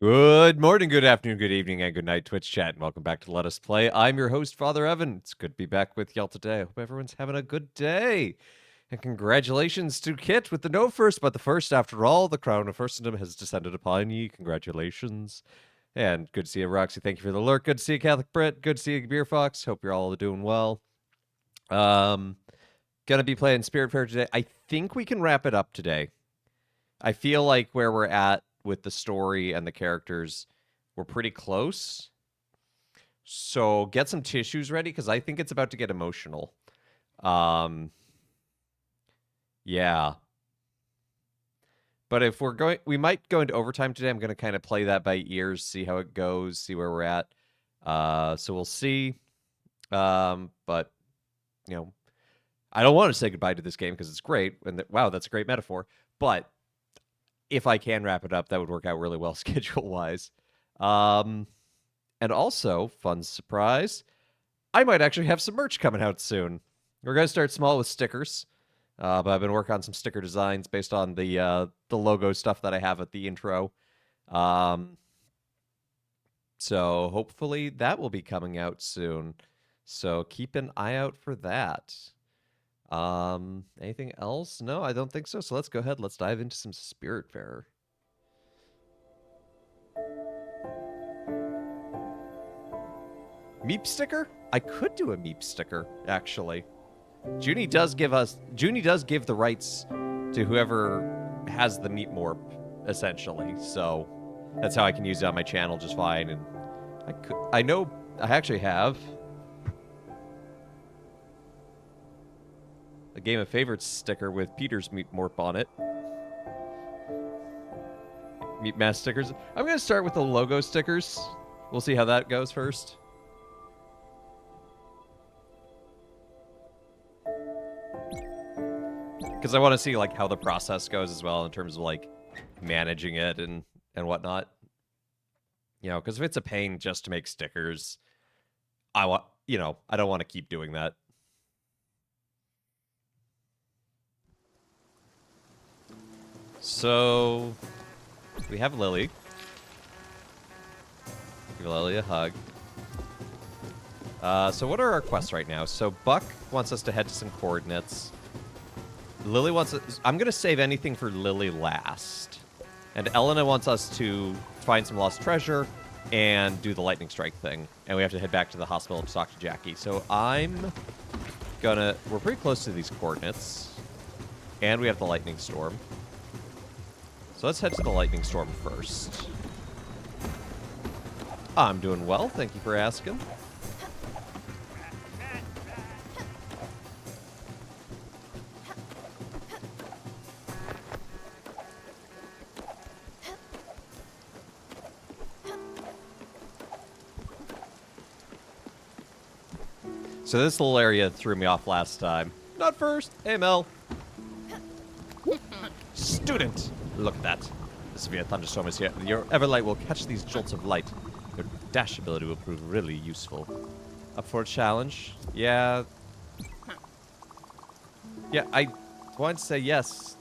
Good morning, good afternoon, good evening, and good night, Twitch chat, and welcome back to Let Us Play. I'm your host, Father Evan. It's good to be back with y'all today. I hope everyone's having a good day. And congratulations to Kit with the no first, but the first after all. The crown of firstendom has descended upon ye. Congratulations. And good to see you, Roxy. Thank you for the lurk. Good to see you, Catholic Brit. Good to see you, Beer Fox. Hope you're all doing well. Gonna be playing Spiritfarer today. I think we can wrap it up today. I feel like where we're at with the story and the characters, we're pretty close. So get some tissues ready because I think it's about to get emotional. Yeah. But if we're going, we might go into overtime today. I'm going to kind of play that by ears, see how it goes, see where we're at. So we'll see. But you know, I don't want to say goodbye to this game because it's great. And wow, that's a great metaphor. But if I can wrap it up, that would work out really well schedule-wise. And also, fun surprise, I might actually have some merch coming out soon. We're going to start small with stickers, but I've been working on some sticker designs based on the logo stuff that I have at the intro. So hopefully that will be coming out soon. So keep an eye out for that. Anything else? No, I don't think so. So let's go ahead. Let's dive into some Spiritfarer. Meep sticker? I could do a Meep sticker, actually. Junie does give the rights to whoever has the Meep Morp, essentially. So that's how I can use it on my channel just fine. And I know I actually have a Game of Favorites sticker with Peter's Meep Morp on it. Meep Mass stickers. I'm going to start with the logo stickers. We'll see how that goes first. Because I want to see like how the process goes as well in terms of like managing it and whatnot. You know, because if it's a pain just to make stickers, I don't want to keep doing that. So we have Lily. Give Lily a hug. So what are our quests right now? So Buck wants us to head to some coordinates. Lily wants us, I'm going to save anything for Lily last. And Elena wants us to find some lost treasure and do the lightning strike thing. And we have to head back to the hospital to talk to Jackie. So we're pretty close to these coordinates. And we have the lightning storm. So let's head to the lightning storm first. I'm doing well, thank you for asking. So this little area threw me off last time. Not first. Hey, Mel. Student. Look at that. The severe thunderstorm is here. Your Everlight will catch these jolts of light. Your dash ability will prove really useful. Up for a challenge? Yeah. Yeah, I want to say yes.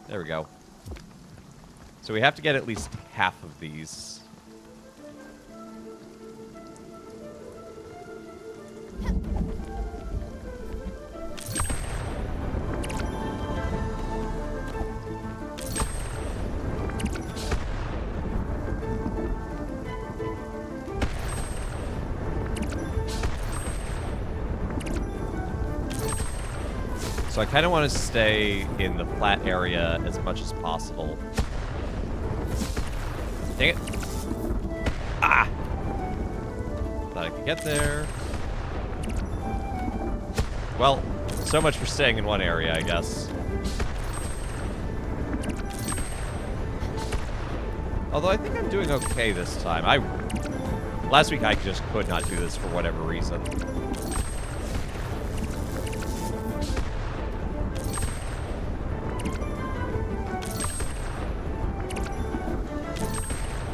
There we go. So we have to get at least half of these. So I kind of want to stay in the flat area as much as possible. Dang it. Ah! Thought I could get there. Well, so much for staying in one area, I guess. Although I think I'm doing okay this time. Last week I just could not do this for whatever reason.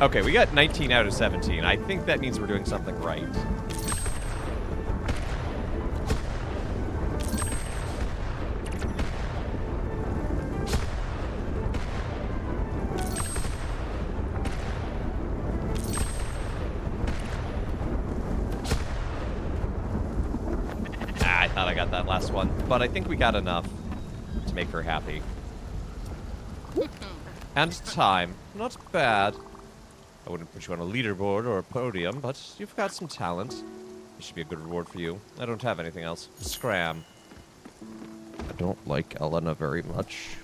Okay, we got 19 out of 17. I think that means we're doing something right. got that last one, but I think we got enough to make her happy. And time. Not bad. I wouldn't put you on a leaderboard or a podium, but you've got some talent. This should be a good reward for you. I don't have anything else. Scram. I don't like Elena very much.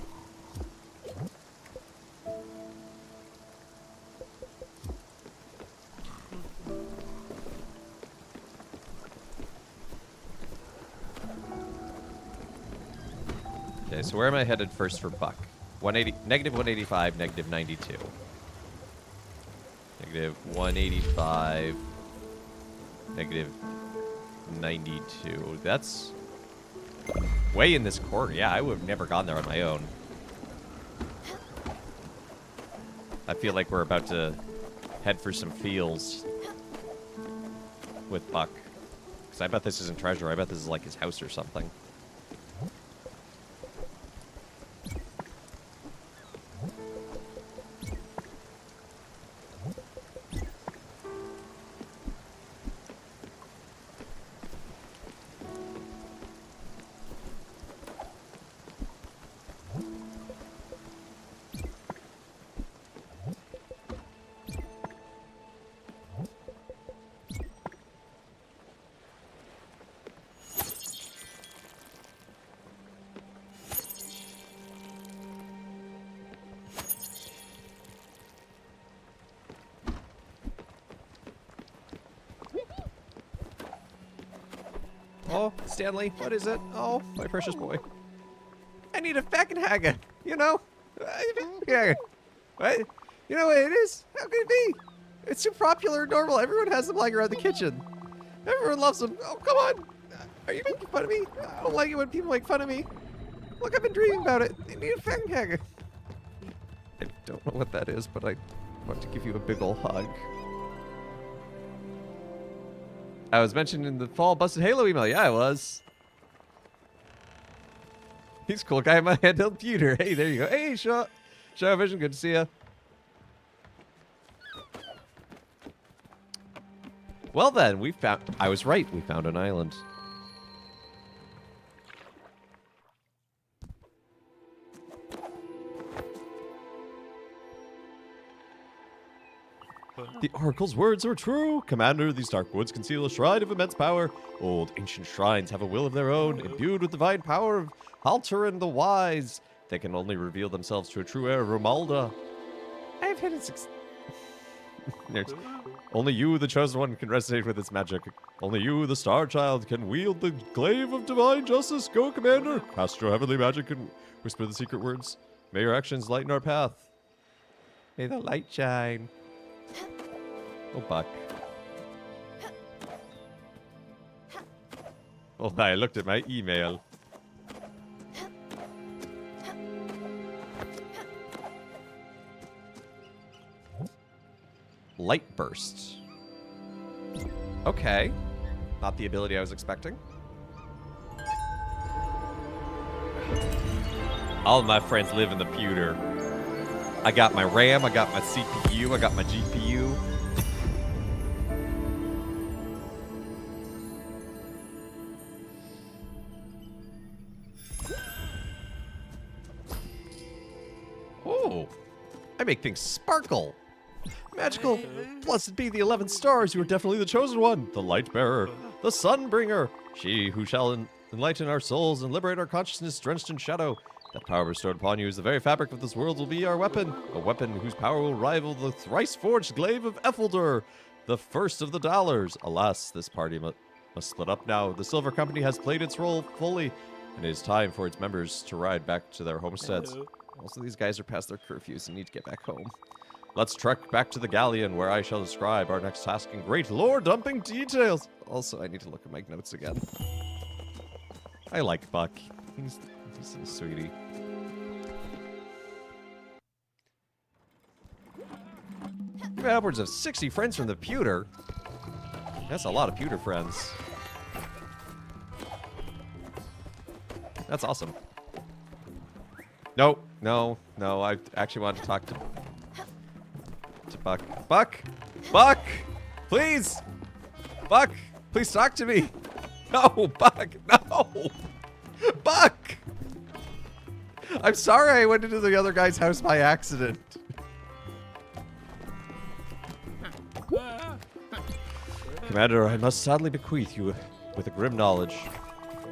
Okay, so where am I headed first for Buck? 180, negative 185, negative 92. Negative 185, negative 92. That's way in this corner. Yeah, I would have never gone there on my own. I feel like we're about to head for some feels with Buck. Because I bet this isn't treasure. I bet this is like his house or something. Oh, Stanley, what is it? Oh, my precious boy. I need a Fackenhagen, you know? What? You know what it is? How could it be? It's too popular and normal. Everyone has them lying around the kitchen. Everyone loves them. Oh, come on. Are you making fun of me? I don't like it when people make fun of me. Look, I've been dreaming about it. I need a Fackenhagen. I don't know what that is, but I want to give you a big ol' hug. I was mentioned in the Fall Busted Halo email. Yeah, I was. He's a cool guy in my handheld computer. Hey, there you go. Hey, Shaw Vision, good to see ya. Well then, we found... I was right. We found an island. The Oracle's words are true. Commander, these dark woods conceal a shrine of immense power. Old ancient shrines have a will of their own, imbued with divine power of Halterin the Wise. They can only reveal themselves to a true heir of Romalda. I have hidden Only you, the chosen one, can resonate with its magic. Only you, the Star Child, can wield the glaive of divine justice. Go, Commander! Cast your heavenly magic and whisper the secret words. May your actions lighten our path. May the light shine. Oh, Buck. Oh, I looked at my email. Light burst. Okay. Not the ability I was expecting. All my friends live in the pewter. I got my RAM, I got my CPU, I got my GPU. Oh, I make things sparkle. Magical, blessed be the 11 stars, you are definitely the chosen one, the light bearer, the sun bringer, she who shall enlighten our souls and liberate our consciousness drenched in shadow. That power bestowed upon you is the very fabric of this world will be our weapon, a weapon whose power will rival the thrice-forged glaive of Effelder, the first of the dollars. Alas, this party must split up now. The Silver Company has played its role fully, and it is time for its members to ride back to their homesteads. Most of these guys are past their curfews and need to get back home. Let's trek back to the galleon, where I shall describe our next task in great lore-dumping details. Also, I need to look at my notes again. I like Buck. He's a sweetie. You've had upwards of 60 friends from the pewter. That's a lot of pewter friends. That's awesome. No, no, no. I actually wanted to talk to Buck. Buck! Buck! Please! Buck! Please talk to me! No, Buck! No! Buck! I'm sorry I went into the other guy's house by accident. Commander, I must sadly bequeath you with a grim knowledge.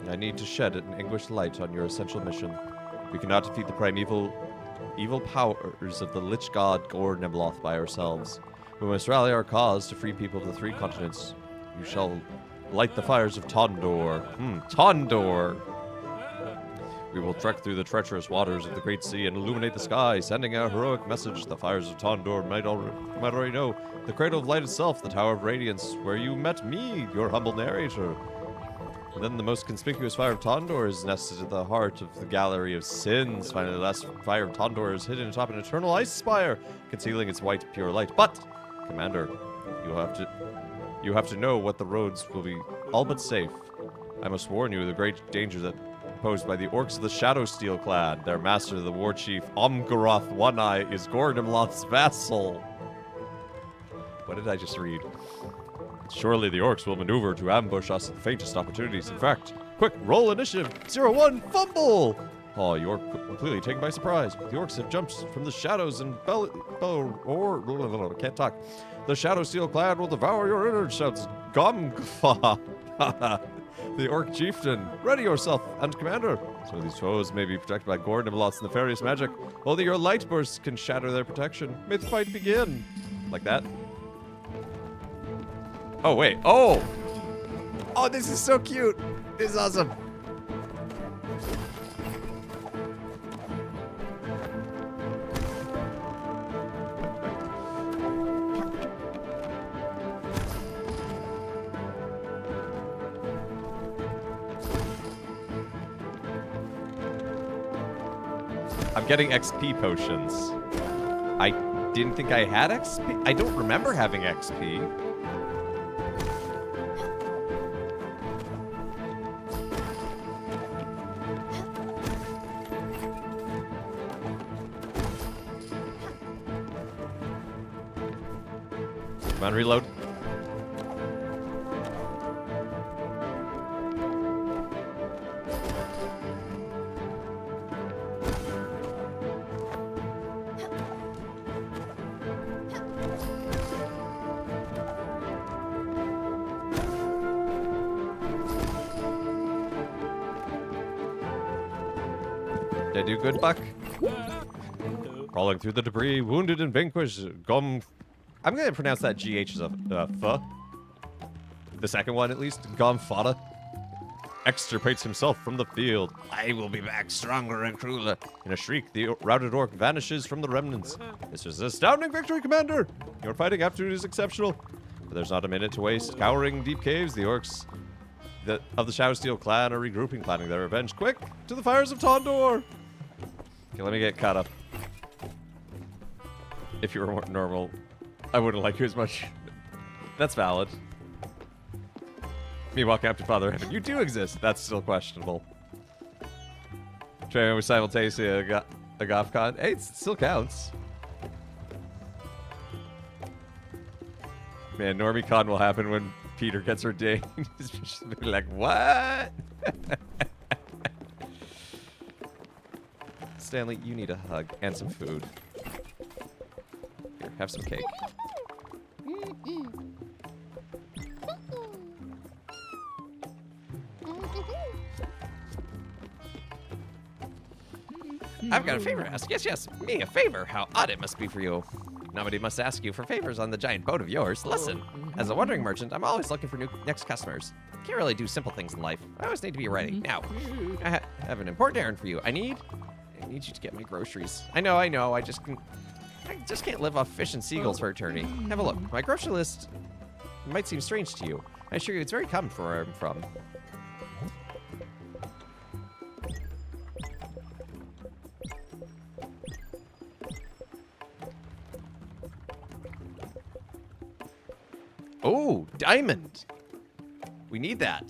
I need to shed an anguished light on your essential mission. We cannot defeat the primeval evil powers of the Lich God Gor Nebloth by ourselves. We must rally our cause to free people of the 3 continents. You shall light the fires of Tondor. Tondor! We will trek through the treacherous waters of the Great Sea and illuminate the sky, sending a heroic message the fires of Tondor might already know. The Cradle of Light itself, the Tower of Radiance, where you met me, your humble narrator. And then the most conspicuous fire of Tondor is nested at the heart of the Gallery of Sins. Finally, the last fire of Tondor is hidden atop an eternal ice spire, concealing its white, pure light. But, Commander, you have to know what the roads will be all but safe. I must warn you of the great danger that posed by the orcs of the Shadow Steel Clan. Their master, the war chief Omgaroth One-Eye, is Gornimloth's vassal. What did I just read? Surely the orcs will maneuver to ambush us at the faintest opportunities. In fact, quick, roll initiative. 01, fumble! Oh, you're completely taken by surprise. The orcs have jumped from the shadows and can't talk. The Shadow Steel Clan will devour your innards, shouts Gomgfa. The orc chieftain, ready yourself, and commander. So these foes may be protected by Gornimloth's nefarious magic. Only your light bursts can shatter their protection. May the fight begin. Like that. Oh, wait. Oh! Oh, this is so cute. This is awesome. I'm getting XP potions. I didn't think I had XP. I don't remember having XP. Come on, reload. Did I do good, Buck? Crawling through the debris, wounded and vanquished, I'm going to pronounce that GH as a F. The second one, at least. Gomfada extirpates himself from the field. I will be back stronger and crueler. In a shriek, the routed orc vanishes from the remnants. This is an astounding victory, Commander! Your fighting aptitude is exceptional. But there's not a minute to waste. Cowering in deep caves, the orcs of the Shadow Steel Clan are regrouping, planning their revenge. Quick, to the fires of Tondor! Okay, let me get caught up. If you were more normal, I wouldn't like you as much. That's valid. Me walking up to Father Heaven. You do exist. That's still questionable. Training with simultaneously a GothCon. Hey, it still counts. Man, NormieCon will happen when Peter gets ordained. He's just be like, what? Stanley, you need a hug and some food. Here, have some cake. I've got a favor to ask. Yes, yes, me, a favor. How odd it must be for you. Nobody must ask you for favors on the giant boat of yours. Listen, as a wandering merchant, I'm always looking for next customers. Can't really do simple things in life. I always need to be ready. Now, I have an important errand for you. I need you to get my groceries. I know. I just can't live off fish and seagulls for eternity. Have a look. My grocery list might seem strange to you. I assure you it's very common for where I'm from. Oh, diamond! We need that.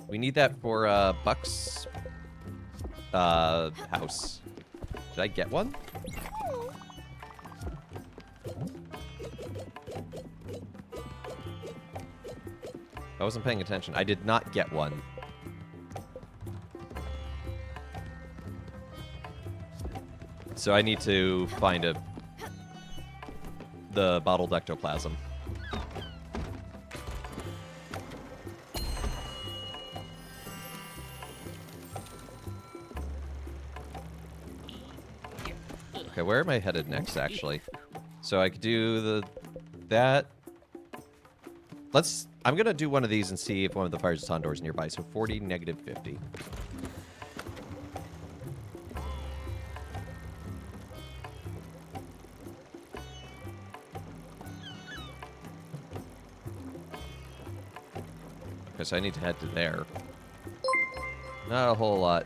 We need that for Buck's house. Did I get one? I wasn't paying attention. I did not get one. So I need to find the bottled ectoplasm. Okay, where am I headed next, actually? So I could do that. I'm gonna do one of these and see if one of the fires on doors nearby. So 40, negative 50. Okay, so I need to head to there. Not a whole lot.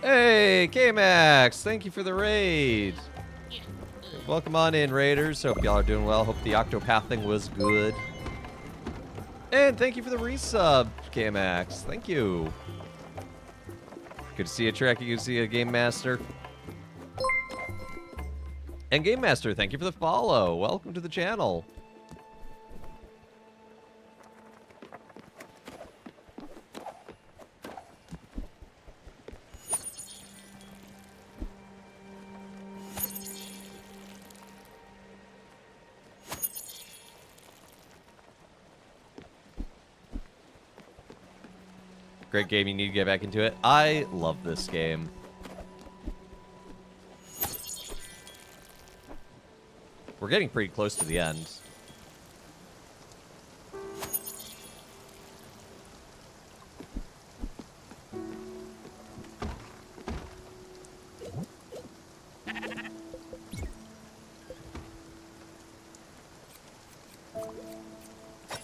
Hey, K-Max! Thank you for the raid! Welcome on in, raiders. Hope y'all are doing well. Hope the octopathing was good. And thank you for the resub, K-Max. Thank you. Good to see you, Trek. You can see a Game Master. And Game Master, thank you for the follow. Welcome to the channel. Great game, you need to get back into it. I love this game. We're getting pretty close to the end.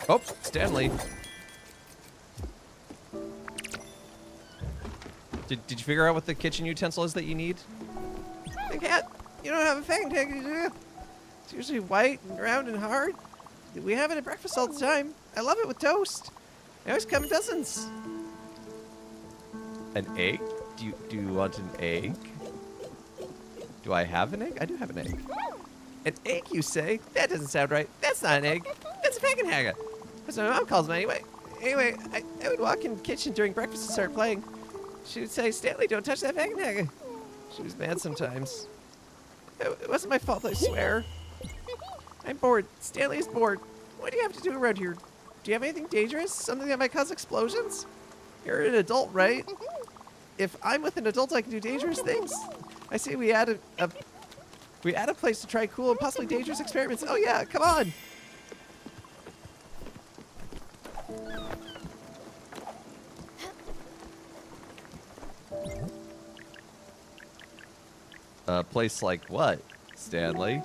Oh, Stanley. Did you figure out what the kitchen utensil is that you need? I can't. You don't have a fang tank, do you? It's usually white and round and hard. We have it at breakfast all the time. I love it with toast. I always come in dozens. An egg? Do you want an egg? Do I have an egg? I do have an egg. An egg, you say? That doesn't sound right. That's not an egg. That's a Fagenhaga. That's what my mom calls them anyway. Anyway, I would walk in the kitchen during breakfast and start playing. She would say, Stanley, don't touch that Fagenhaga. She was mad sometimes. It wasn't my fault, I swear. I'm bored. Stanley is bored. What do you have to do around here? Do you have anything dangerous? Something that might cause explosions? You're an adult, right? If I'm with an adult, I can do dangerous things. I say we add a place to try cool and possibly dangerous experiments. Oh yeah, come on. A place like what, Stanley?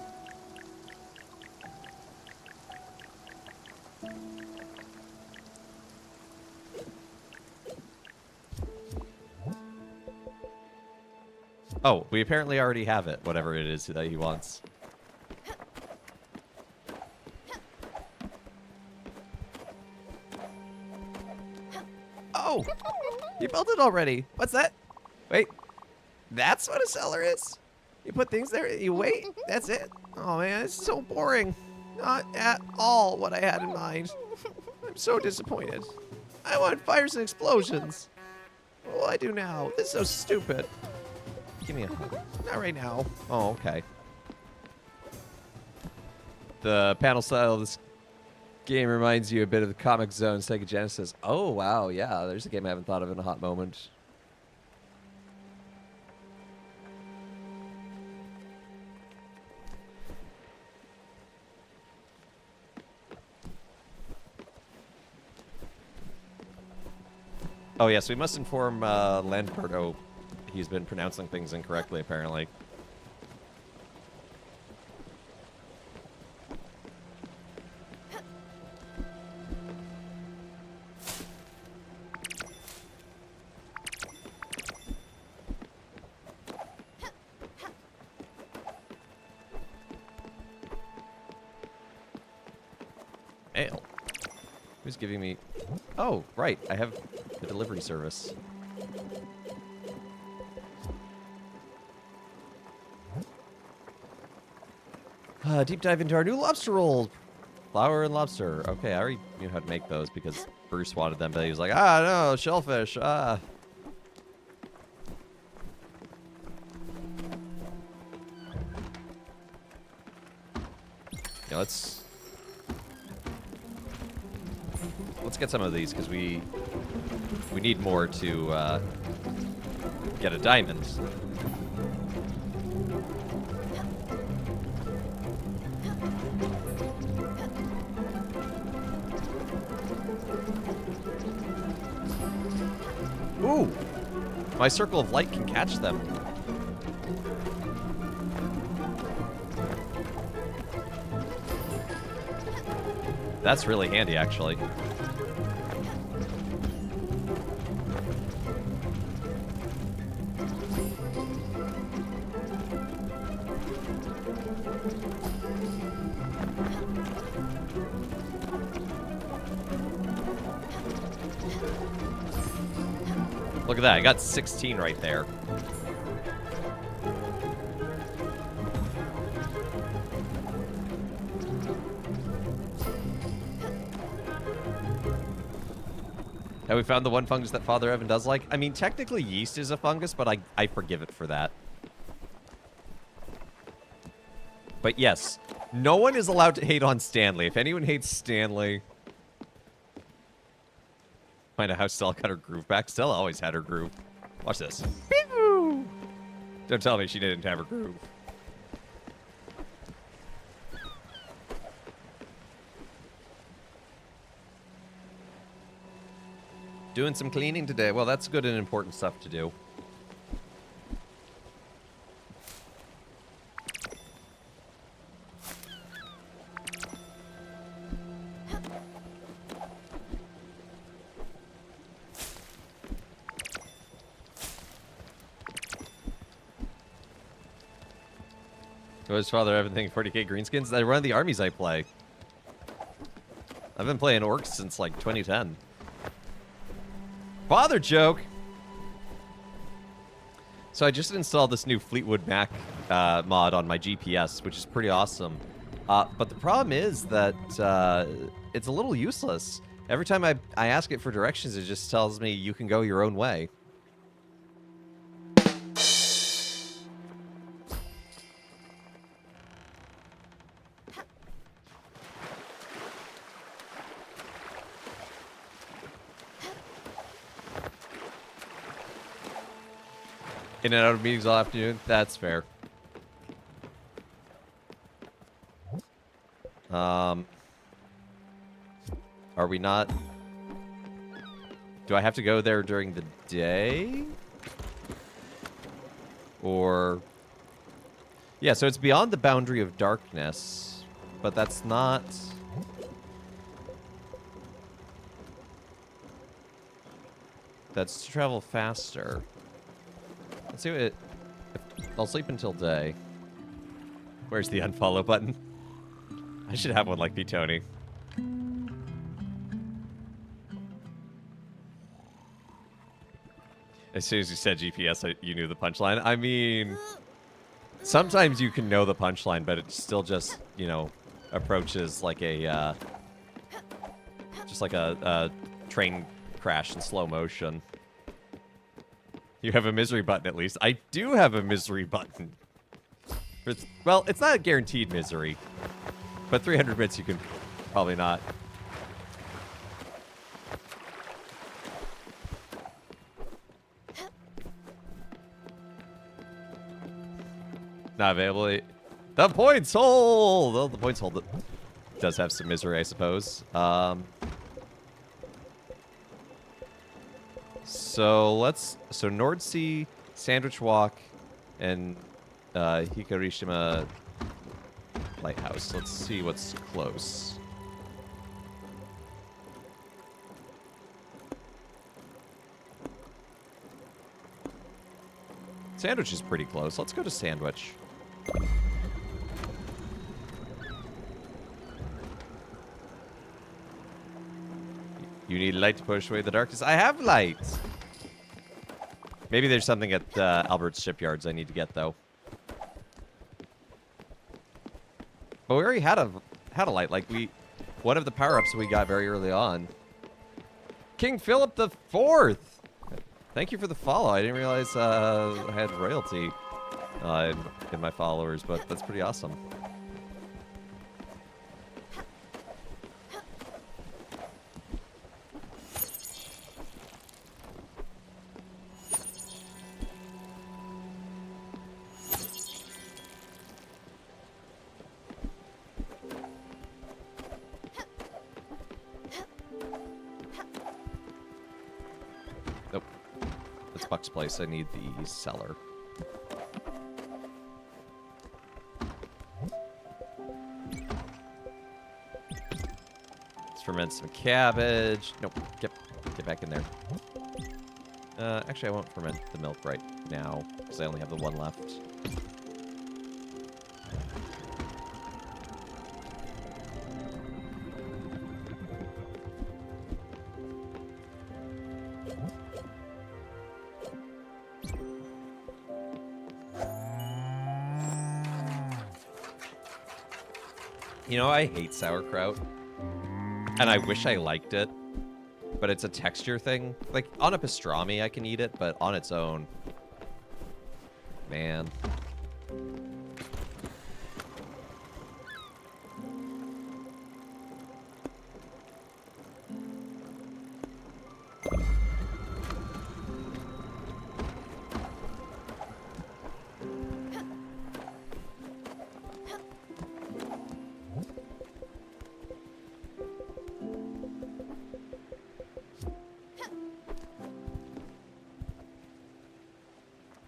Oh, we apparently already have it, whatever it is that he wants. Oh, you built it already. What's that? Wait, that's what a cellar is? You put things there, you wait, that's it? Oh man, it's so boring. Not at all what I had in mind. I'm so disappointed. I want fires and explosions. What will I do now? This is so stupid. Give me a hug. Not right now. Oh, okay. The panel style of this game reminds you a bit of the Comic Zone Sega Genesis. Oh, wow, yeah, there's a game I haven't thought of in a hot moment. Oh, yes, we must inform Landberto. He's been pronouncing things incorrectly, apparently. Ale. Who's giving me... Oh, right, I have the delivery service. Deep dive into our new lobster roll. Flour and lobster. Okay, I already knew how to make those because Bruce wanted them, but he was like, ah, no, shellfish, ah. Yeah, let's get some of these because we need more to get a diamond. Ooh! My circle of light can catch them. That's really handy, actually. Look at that, I got 16 right there. Have we found the one fungus that Father Evan does like? I mean, technically yeast is a fungus, but I forgive it for that. But yes, no one is allowed to hate on Stanley. If anyone hates Stanley... Find out how Stella got her groove back. Stella always had her groove. Watch this. Pew! Don't tell me she didn't have her groove. Doing some cleaning today. Well, that's good and important stuff to do. What is Father Evan thinking? 40k greenskins? I run the armies I play. I've been playing orcs since like 2010. Father joke! So I just installed this new Fleetwood Mac mod on my GPS, which is pretty awesome. But the problem is that it's a little useless. Every time I ask it for directions, it just tells me you can go your own way. In and out of meetings all afternoon? That's fair. Are we not... Do I have to go there during the day? Or... Yeah, so it's beyond the boundary of darkness, but that's not... That's to travel faster. Let's see what it... I'll sleep until day. Where's the unfollow button? I should have one like me, Tony. As soon as you said GPS, you knew the punchline. I mean, sometimes you can know the punchline, but it still just, you know, approaches like a, just like a train crash in slow motion. You have a misery button, at least. I do have a misery button. Well, it's not a guaranteed misery. But 300 bits you can probably not. Not available. The points hold! Well, the points hold does have some misery, I suppose. So Nordsea, Sandwich Walk, and Hikarishima Lighthouse. Let's see what's close. Sandwich is pretty close. Let's go to Sandwich. You need light to push away the darkness. I have light! Maybe there's something at Albert's shipyards I need to get, though. But we already had a light. Like, we one of the power-ups we got very early on. King Philip the Fourth. Thank you for the follow. I didn't realize I had royalty in my followers, but that's pretty awesome. Buck's place. I need the cellar. Let's ferment some cabbage. Nope. Get back in there. Actually, I won't ferment the milk right now because I only have the one left. You know, I hate sauerkraut, and I wish I liked it, but it's a texture thing. Like, on a pastrami, I can eat it, but on its own, man.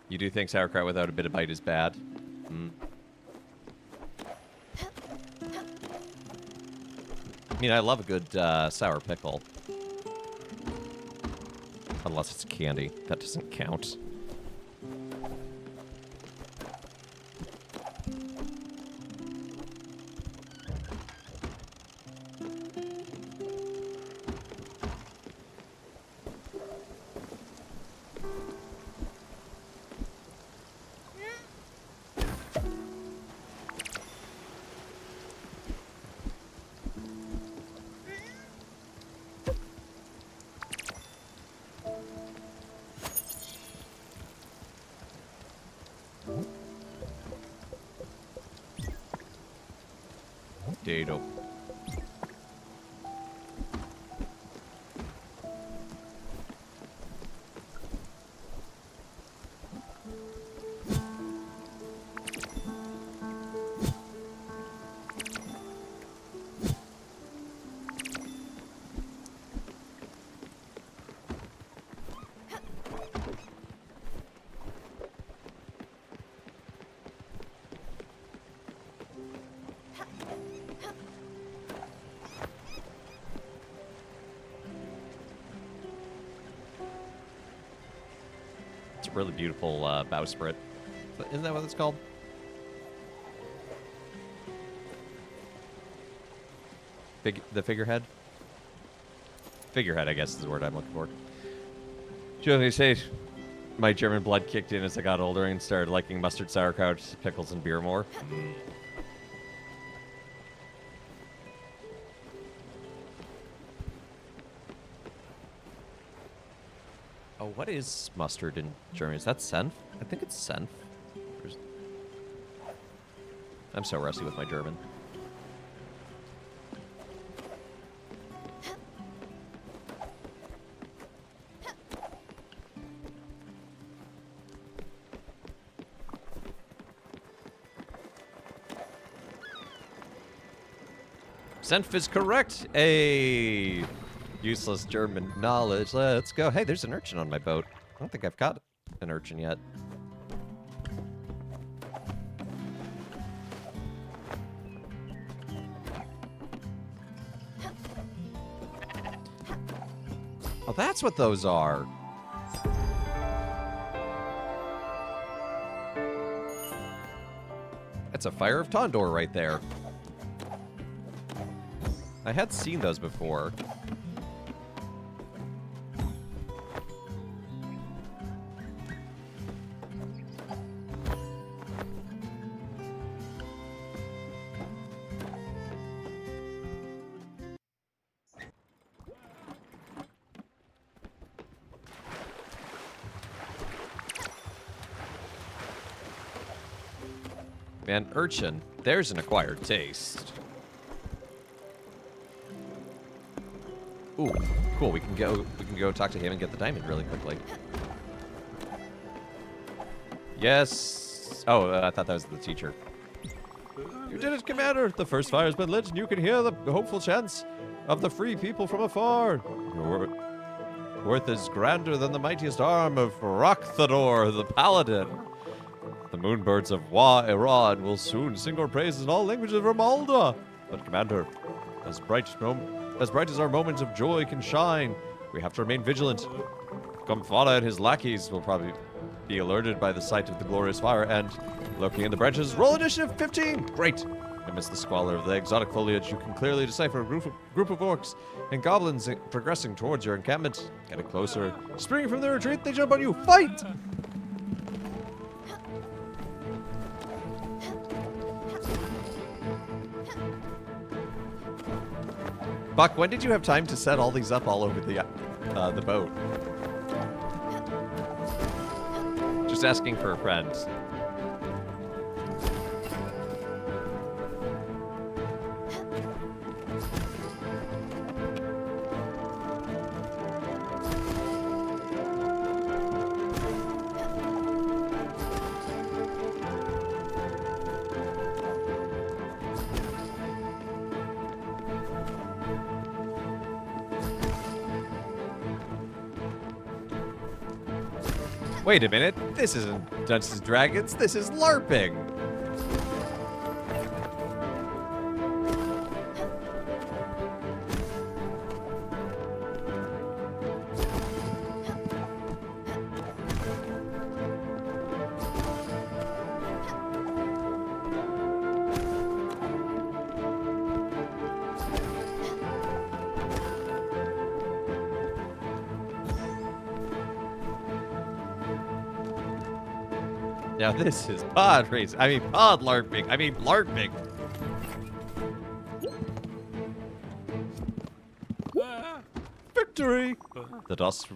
You do think sauerkraut without a bit of bite is bad? Mm. I mean, I love a good sour pickle. Unless it's candy. That doesn't count. Dado. It's a really beautiful bowsprit. Isn't that what it's called? The figurehead? Figurehead, I guess, is the word I'm looking for. Jolly say my German blood kicked in as I got older and started liking mustard, sauerkraut, pickles, and beer more. Oh, what is mustard in German? Is that Senf? I think it's Senf. I'm so rusty with my German. Senf is correct. A useless German knowledge. Let's go. Hey, there's an urchin on my boat. I don't think I've caught an urchin yet. Oh, that's what those are. That's a Fire of Tondor right there. I had seen those before. Man, urchin. There's an acquired taste. Ooh, cool. We can go talk to him and get the diamond really quickly. Yes. Oh, I thought that was the teacher. You did it, Commander. The first fire has been lit, and you can hear the hopeful chants of the free people from afar. Your worth is grander than the mightiest arm of Rakthador, the Paladin. The moonbirds of Wa Iran will soon sing our praises in all languages of Ramalda. But, Commander, as bright as our moments of joy can shine, we have to remain vigilant. Gumfada and his lackeys will probably be alerted by the sight of the glorious fire, and, lurking in the branches, roll initiative 15! Great! Amidst the squalor of the exotic foliage, you can clearly decipher a group of orcs and goblins progressing towards your encampment. Getting closer. Springing from their retreat, they jump on you. Fight! Buck, when did you have time to set all these up all over the boat? Just asking for a friend. Wait a minute, this isn't Dungeons & Dragons, this is LARPing! Now this is pod racing. I mean pod LARPing. I mean LARPing. Victory! The dust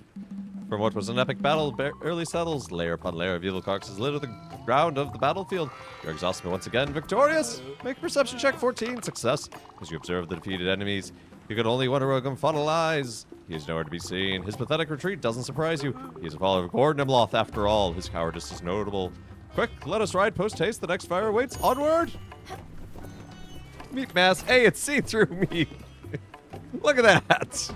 from what was an epic battle, early settles, layer upon layer of evil carcasses litter the ground of the battlefield. You're exhausted once again, victorious! Make a perception check 14, success. As you observe the defeated enemies, you can only wonder where Gumfada lies. He is nowhere to be seen. His pathetic retreat doesn't surprise you. He is a follower of Gordon Imloth after all. His cowardice is notable. Quick, let us ride post-haste. The next fire awaits. Onward! Meat mass. Hey, it's see-through meat. Look at that.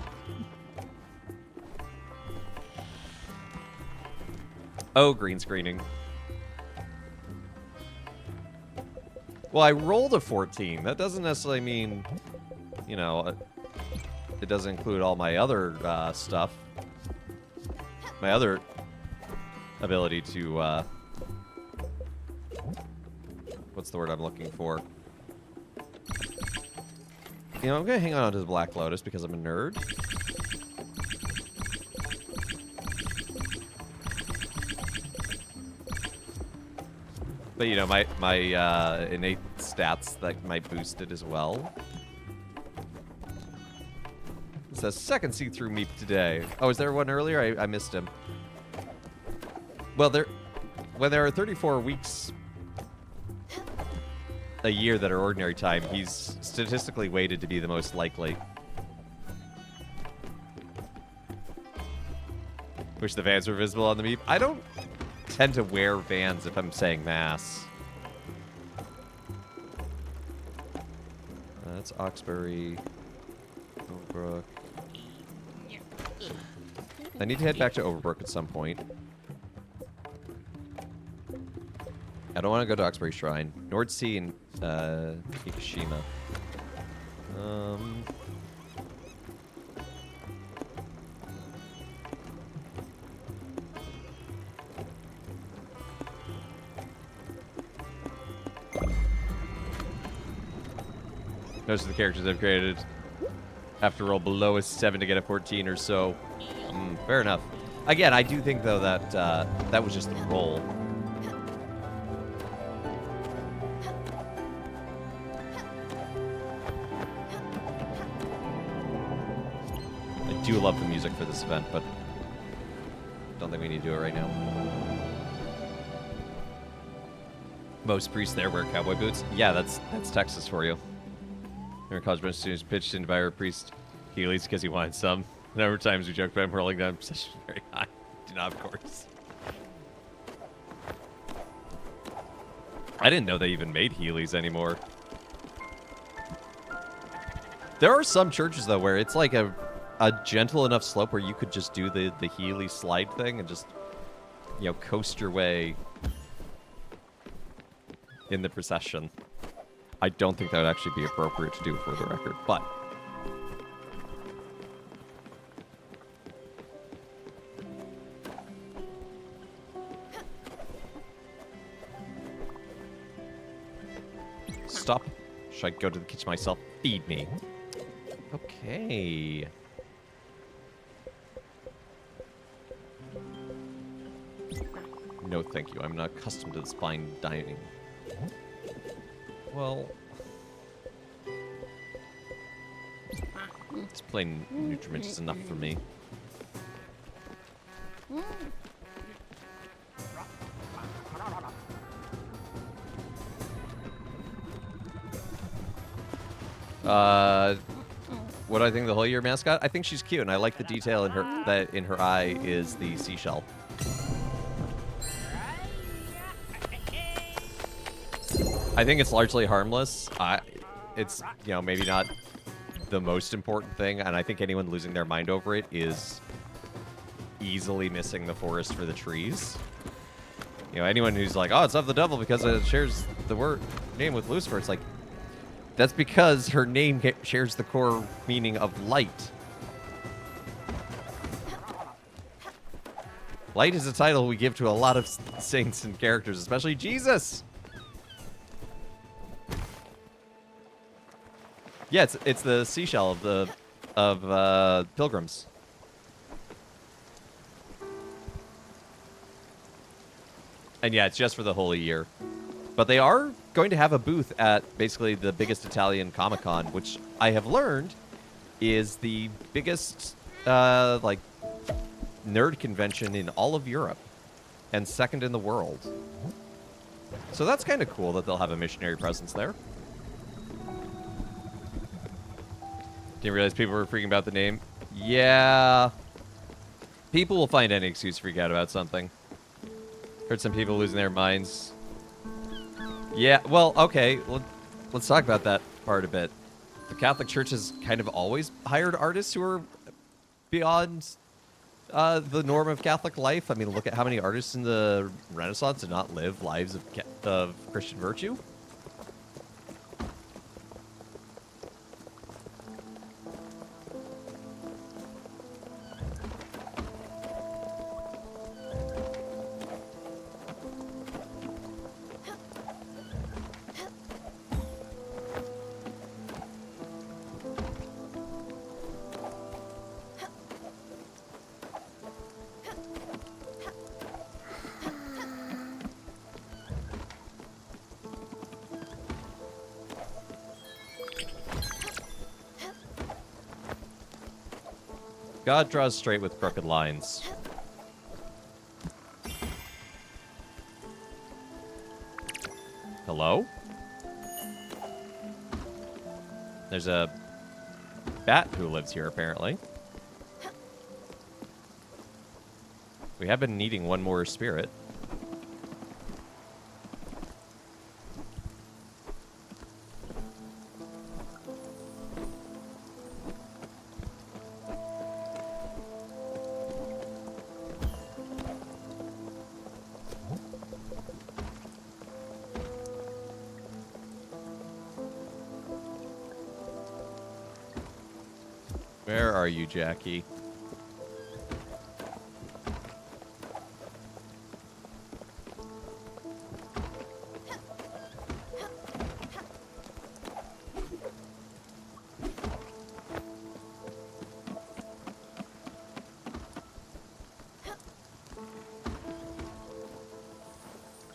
Oh, green screening. Well, I rolled a 14. That doesn't necessarily mean, you know, it doesn't include all my other stuff. My other ability to, what's the word I'm looking for? You know, I'm going to hang on to the Black Lotus because I'm a nerd. But, you know, my innate stats that might boost it as well. It says second see-through meep today. Oh, is there one earlier? I missed him. Well, when there are 34 weeks a year that are ordinary time, he's statistically weighted to be the most likely. Wish the Vans were visible on the meep. I don't tend to wear Vans if I'm saying mass. That's Oxbury. Overbrook. I need to head back to Overbrook at some point. I don't want to go to Oxbury Shrine. Nordsea and Ikushima. Most of the characters I've created have to roll below a 7 to get a 14 or so. Fair enough. Again, I do think, though, that that was just the roll. I do love the music for this event, but don't think we need to do it right now. Most priests there wear cowboy boots. Yeah, that's Texas for you. Our college bunch of students pitched in to buy our priest Heelys because he wanted some. The number of times we joked about him rolling down session very high. Do not, of course. I didn't know they even made Heelys anymore. There are some churches, though, where it's like a gentle enough slope where you could just do the Heely slide thing and just, you know, coast your way in the procession. I don't think that would actually be appropriate to do for the record, but... Stop. Should I go to the kitchen myself? Feed me. Okay. No, thank you. I'm not accustomed to this fine dining. Well... This plain nutriment is enough for me. What do I think of the whole year mascot? I think she's cute, and I like the detail in her that in her eye is the seashell. I think it's largely harmless. It's, you know, maybe not the most important thing, and I think anyone losing their mind over it is easily missing the forest for the trees. You know, anyone who's like, oh, it's of the devil because it shares the word name with Lucifer, it's like, that's because her name shares the core meaning of light. Light is a title we give to a lot of saints and characters, especially Jesus. Yeah, it's the seashell of pilgrims. And yeah, it's just for the holy year. But they are going to have a booth at basically the biggest Italian Comic-Con, which I have learned is the biggest, like, nerd convention in all of Europe and second in the world. So that's kind of cool that they'll have a missionary presence there. Didn't realize people were freaking about the name. Yeah. People will find any excuse to freak out about something. Heard some people losing their minds. Yeah, well, okay. Let's talk about that part a bit. The Catholic Church has kind of always hired artists who are beyond the norm of Catholic life. I mean, look at how many artists in the Renaissance did not live lives of Christian virtue. God draws straight with crooked lines. Hello? There's a bat who lives here, apparently. We have been needing one more spirit. Where are you, Jackie?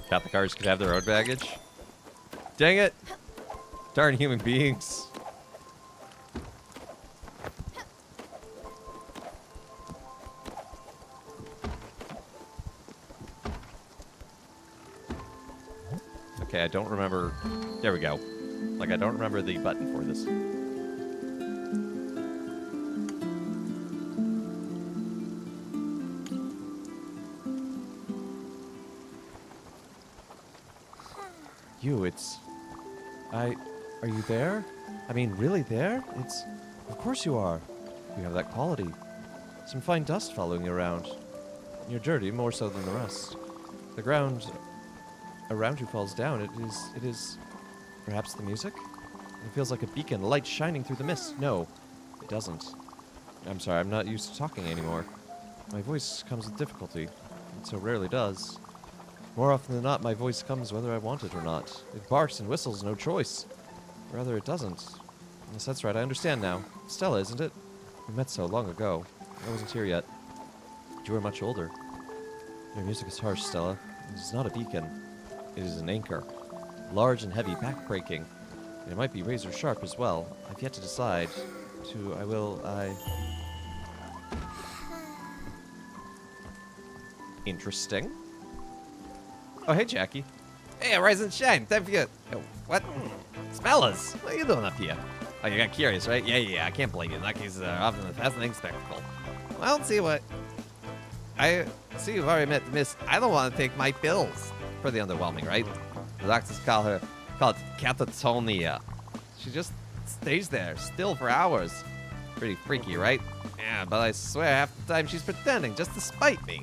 Catholic artists could have their own baggage. Dang it! Darn human beings. Okay, I don't remember. There we go. Like, I don't remember the button for this. It's... Are you there? I mean, really there? Of course you are. You have that quality. Some fine dust following you around. You're dirty, more so than the rest. The ground around you falls down. It is... Perhaps the music? It feels like a beacon, light shining through the mist. No, it doesn't. I'm sorry, I'm not used to talking anymore. My voice comes with difficulty. It so rarely does. More often than not, my voice comes whether I want it or not. It barks and whistles, no choice. Rather, it doesn't. Yes, that's right, I understand now. Stella, isn't it? We met so long ago. I wasn't here yet. You were much older. Your music is harsh, Stella. It is not a beacon. It is an anchor. Large and heavy, back-breaking. And it might be razor-sharp as well. I've yet to decide. Interesting. Oh, hey, Jackie. Hey, rise and shine. Time for you. Oh, what? Smellers, what are you doing up here? Oh, you got curious, right? Yeah, I can't blame you. In that case, often a fascinating spectacle. Well, let's see what. I see you've already met the miss. I don't want to take my pills. Pretty underwhelming, right? The doctors call it catatonia. She just stays there, still for hours. Pretty freaky, right? Yeah, but I swear half the time she's pretending just to spite me.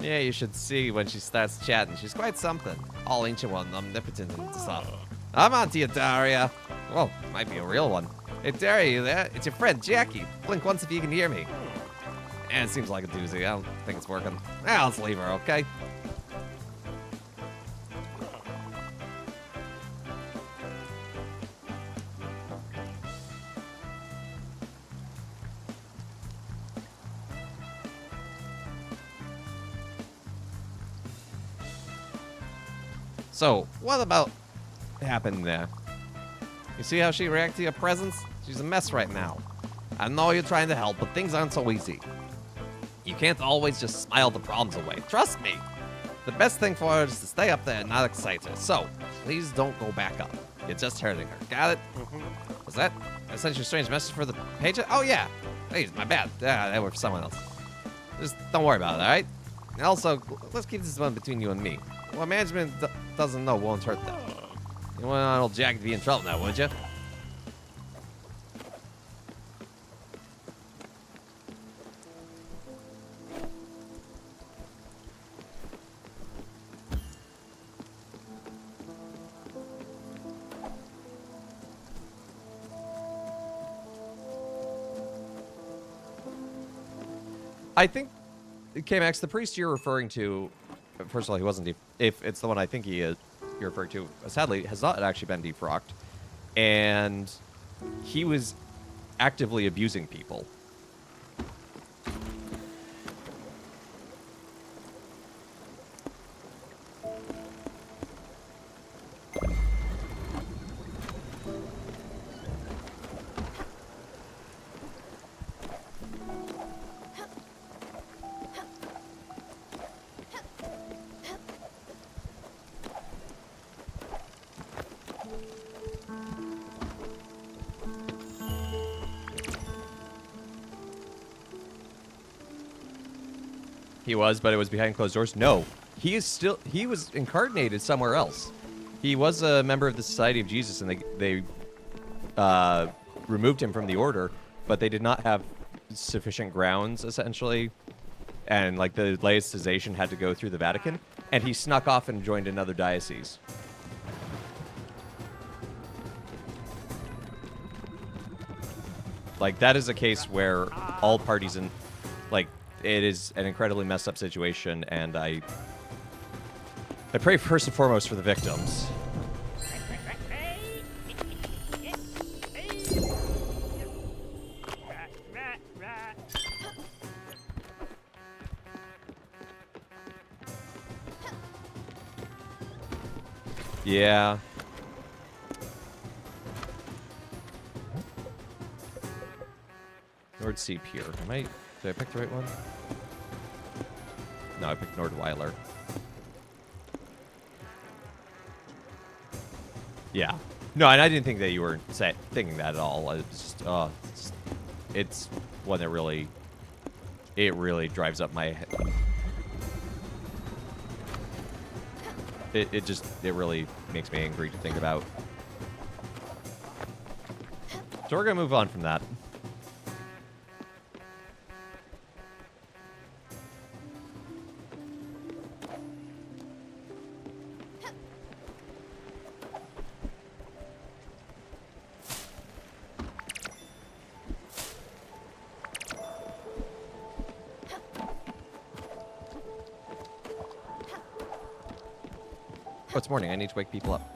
Yeah, you should see when she starts chatting. She's quite something. All ancient one, omnipotent and stuff. I'm on to you, Daria. Well, might be a real one. Hey, Daria, you there? It's your friend, Jackie. Blink once if you can hear me. And it seems like a doozy. I don't think it's working. Let's leave her, okay? So, what about happened there? You see how she reacted to your presence? She's a mess right now. I know you're trying to help, but things aren't so easy. You can't always just smile the problems away. Trust me. The best thing for her is to stay up there and not excite her. So, please don't go back up. You're just hurting her. Got it? Was that? I sent you a strange message for the page? Oh, yeah. Hey, my bad. Yeah, that worked for someone else. Just don't worry about it, all right? And also, let's keep this one between you and me. What management doesn't know won't hurt them. You want old Jack to be in trouble now, would you? I think, K-Max, the priest you're referring to, first of all, he wasn't, if it's the one I think he is, you're referring to, sadly, has not actually been defrocked. And he was actively abusing people. He was, but it was behind closed doors. No, he was incarnated somewhere else. He was a member of the Society of Jesus, and they removed him from the order, but they did not have sufficient grounds, essentially, and like the laicization had to go through the Vatican, and he snuck off and joined another diocese. Like, that is a case where all parties in, like, it is an incredibly messed up situation, and I pray first and foremost for the victims. Yeah. Nord Sea Pier. Did I pick the right one? No, I picked Nordweiler. Yeah. No, and I didn't think that you were thinking that at all. It's just, it's one that really, it really drives up my head. It really makes me angry to think about. So we're going to move on from that. Oh, it's morning. I need to wake people up.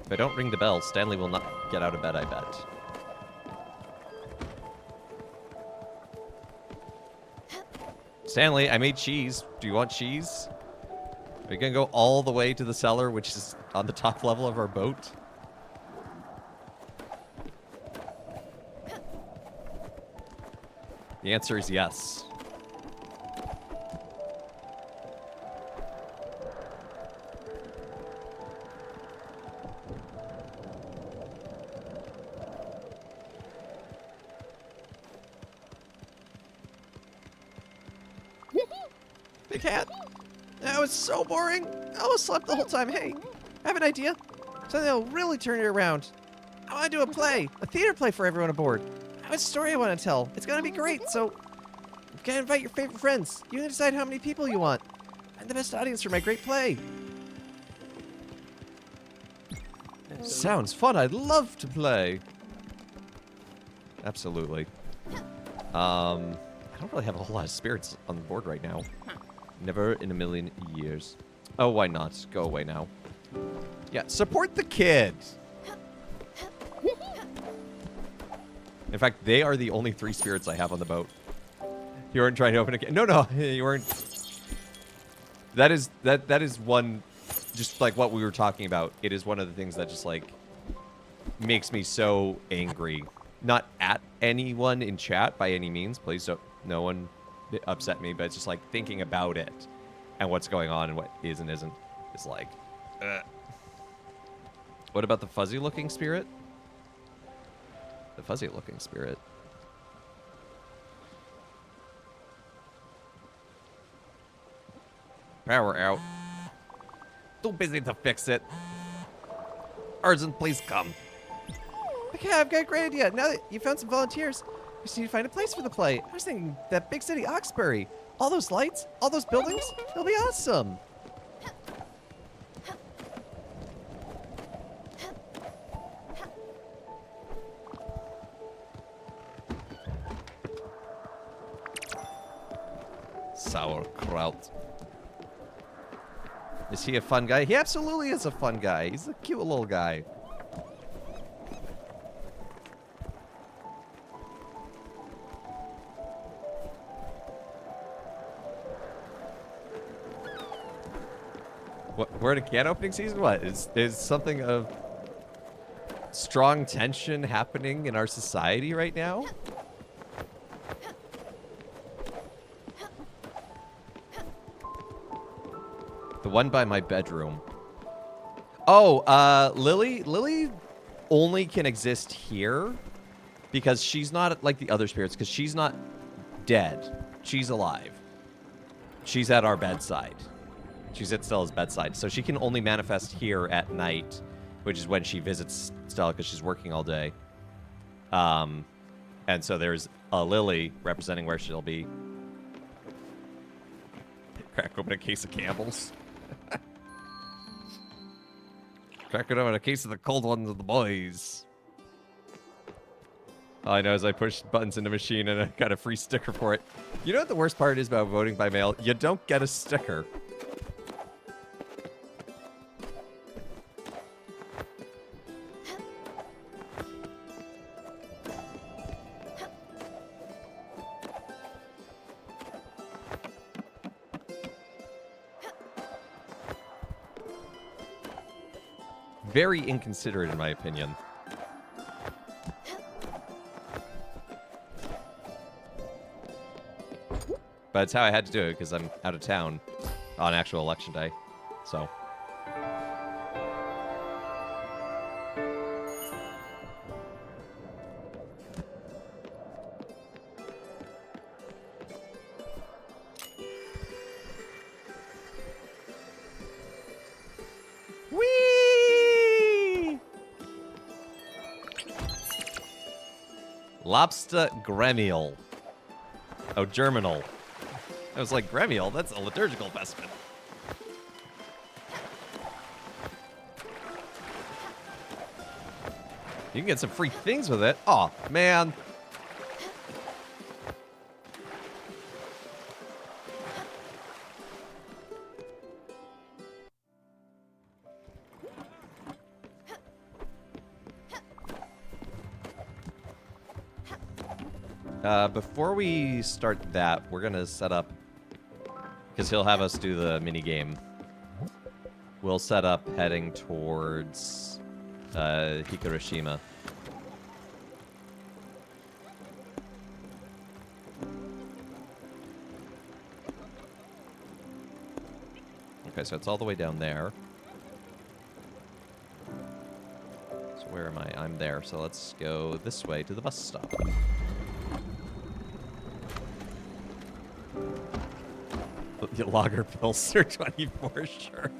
If I don't ring the bell, Stanley will not get out of bed, I bet. Stanley, I made cheese. Do you want cheese? Are you going to go all the way to the cellar, which is on the top level of our boat? The answer is yes. Big Cat. That was so boring. I almost slept the whole time. Hey, I have an idea. Something that'll really turn it around. I want to do a play, a theater play for everyone aboard. I have a story I want to tell. It's going to be great, so you can invite your favorite friends. You can decide how many people you want. I'm the best audience for my great play. Sounds fun. I'd love to play. Absolutely. I don't really have a whole lot of spirits on the board right now. Never in a million years. Oh, why not? Go away now. Yeah, support the kid. In fact, they are the only 3 spirits I have on the boat. You weren't trying to open a can. No, you weren't. That is one, just like what we were talking about. It is one of the things that just like makes me so angry. Not at anyone in chat by any means. Please don't. No one upset me, but it's just like thinking about it and what's going on and what is and isn't. It's like, What about the fuzzy-looking spirit? The fuzzy-looking spirit. Power out. Too busy to fix it. Urgent, please come. Okay, I've got a great idea. Now that you found some volunteers, we just need to find a place for the play. I was thinking that big city, Oxbury. All those lights, all those buildings, it'll be awesome. Sauerkraut. Is he a fun guy? He absolutely is a fun guy. He's a cute little guy. What? We're in a can opening season? What? Is something of strong tension happening in our society right now? The one by my bedroom. Oh, Lily? Lily only can exist here because she's not like the other spirits, because she's not dead. She's alive. She's at our bedside. She's at Stella's bedside. So she can only manifest here at night, which is when she visits Stella because she's working all day. And so there's a Lily representing where she'll be. Crack open a case of Campbell's. Crack it open a case of the cold ones of the boys. All I know is I pushed buttons in the machine and I got a free sticker for it. You know what the worst part is about voting by mail? You don't get a sticker. Very inconsiderate, in my opinion. But it's how I had to do it, because I'm out of town. on actual election day. So. Whee! Lobster gremial. Oh, germinal. I was like, gremial? That's a liturgical vestment. You can get some free things with it. Oh, man. Before we start that, we're going to set up, because he'll have us do the mini game. We'll set up heading towards Hikarashima. Okay, so it's all the way down there. So where am I? I'm there. So let's go this way to the bus stop. The Lager Pilsner 24 shirt.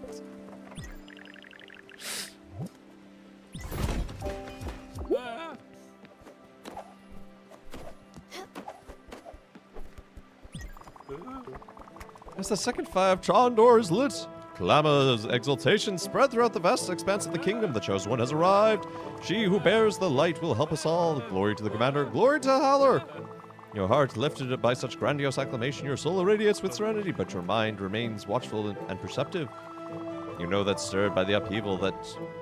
As the second fire of Trondor is lit, clamors, exultation spread throughout the vast expanse of the kingdom. The chosen one has arrived. She who bears the light will help us all. Glory to the commander, glory to Haller. Your heart lifted by such grandiose acclamation, your soul irradiates with serenity, but your mind remains watchful and perceptive. You know that stirred by the upheaval that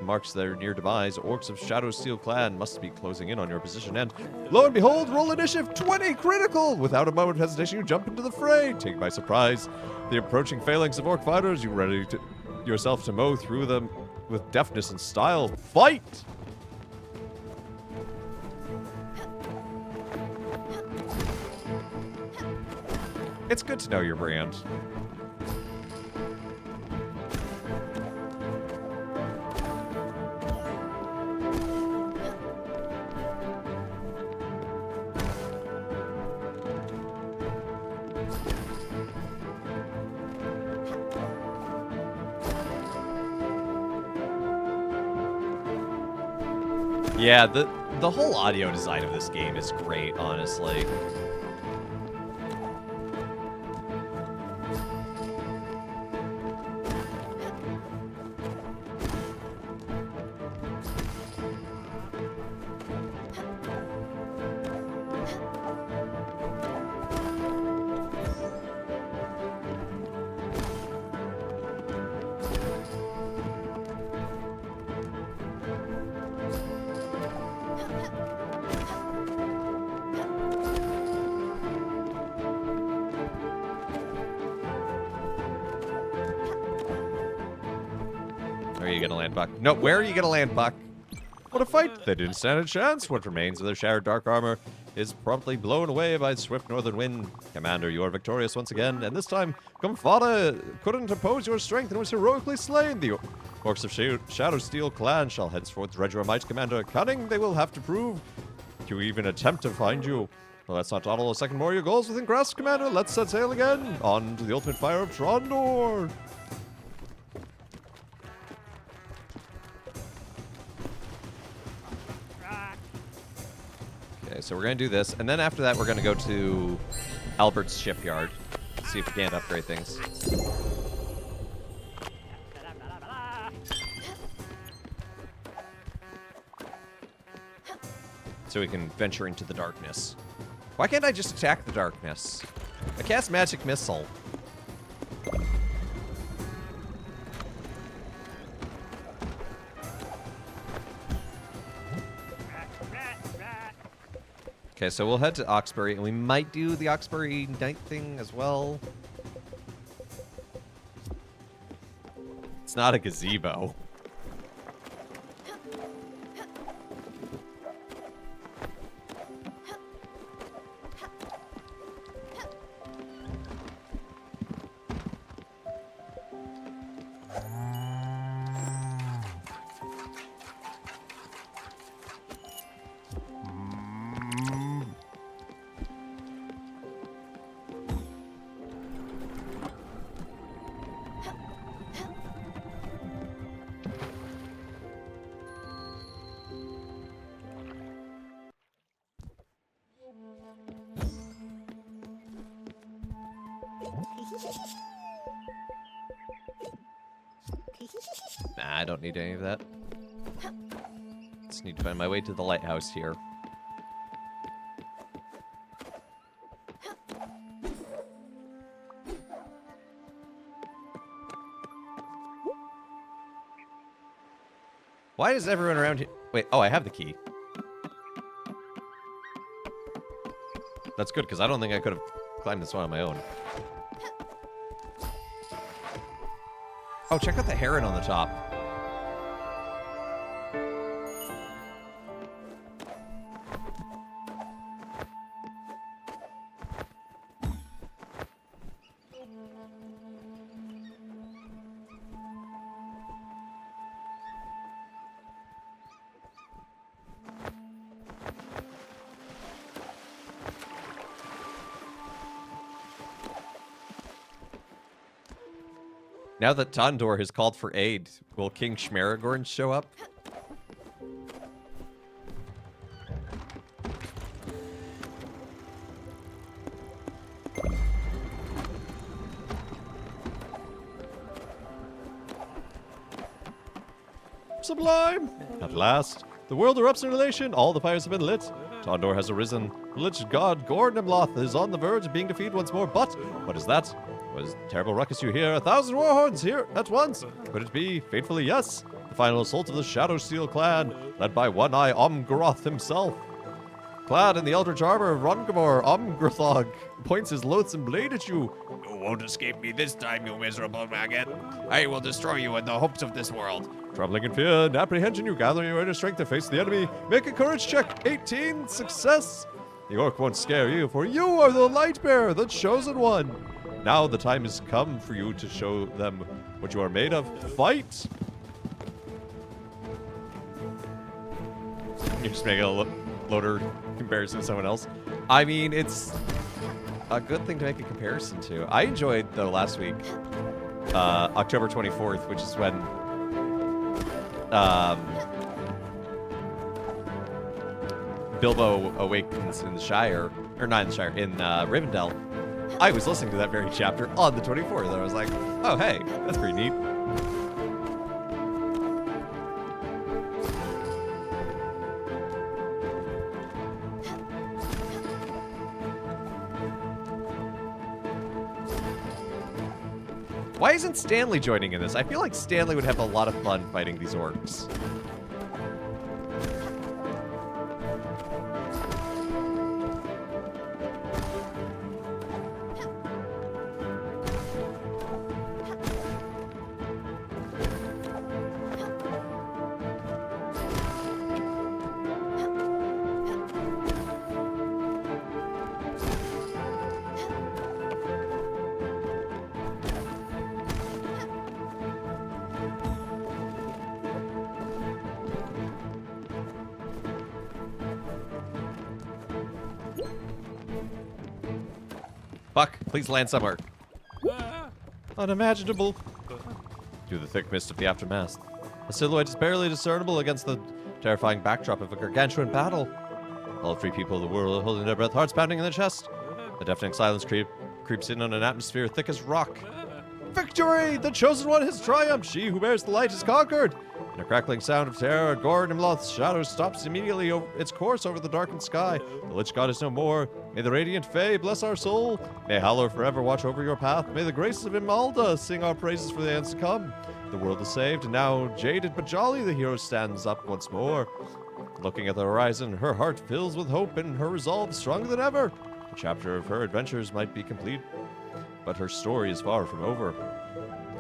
marks their near demise, orcs of Shadow Steel clan must be closing in on your position, and lo and behold, roll initiative 20 critical! Without a moment of hesitation, you jump into the fray, taken by surprise. The approaching phalanx of orc fighters, you ready to yourself to mow through them with deftness and style. Fight! It's good to know your brand. Yeah, the whole audio design of this game is great, honestly. Are you gonna land, Buck? No, where are you gonna land, Buck? What a fight! They didn't stand a chance. What remains of their shattered dark armor is promptly blown away by the swift northern wind. Commander, you are victorious once again, and this time, Gumfada couldn't oppose your strength and was heroically slain. The orcs of Shadow Steel clan shall henceforth dread your might, Commander. Cunning they will have to prove to even attempt to find you. Well, let's not dawdle a second more. Your goals within grasp, Commander. Let's set sail again. On to the ultimate fire of Trondor. Okay, so we're going to do this, and then after that we're going to go to Albert's shipyard, see if we can't upgrade things. So we can venture into the darkness. Why can't I just attack the darkness? I cast magic missile. Okay, so we'll head to Oxbury, and we might do the Oxbury night thing as well. It's not a gazebo. Nah, I don't need any of that. Just need to find my way to the lighthouse here. Why is everyone around here? Wait, oh, I have the key. That's good, because I don't think I could have climbed this one on my own. Oh, check out the heron on the top. Now that Tondor has called for aid, will King Schmeragorn show up? Sublime! At last, the world erupts in elation. All the fires have been lit. Tondor has arisen. The lich god Gornimloth is on the verge of being defeated once more. But what is that? What is the terrible ruckus you hear? 1,000 war horns here at once. Could it be? Fatefully, yes. The final assault of the Shadow Steel clan, led by One-Eye Omgroth himself. Clad in the eldritch armor of Rongamor, Omgrothog points his loathsome blade at you. You won't escape me this time, you miserable maggot. I will destroy you in the hopes of this world. Trembling in fear and apprehension, you gather your inner strength to face the enemy. Make a courage check. 18. Success. The orc won't scare you, for you are the light bearer, the chosen one. Now the time has come for you to show them what you are made of. Fight! You're just making a loader comparison to someone else. I mean, it's a good thing to make a comparison to. I enjoyed, though, last week, October 24th, which is when Bilbo awakens in the Shire, or not in the Shire, in Rivendell. I was listening to that very chapter on the 24th, and I was like, oh, hey, that's pretty neat. Why isn't Stanley joining in this? I feel like Stanley would have a lot of fun fighting these orcs. Fuck, please land somewhere. Unimaginable. Through the thick mist of the aftermath, a silhouette is barely discernible against the terrifying backdrop of a gargantuan battle. All three people of the world are holding their breath, hearts pounding in their chest. A deafening silence creeps in on an atmosphere thick as rock. Victory! The chosen one has triumphed! She who bears the light has conquered! In a crackling sound of terror, Gornimloth's shadow stops immediately its course over the darkened sky. The Lich God is no more. May the radiant Fae bless our soul. May Halor forever watch over your path. May the graces of Imelda sing our praises for the ends to come. The world is saved, and now, jaded but jolly, the hero stands up once more. Looking at the horizon, her heart fills with hope and her resolve stronger than ever. A chapter of her adventures might be complete, but her story is far from over.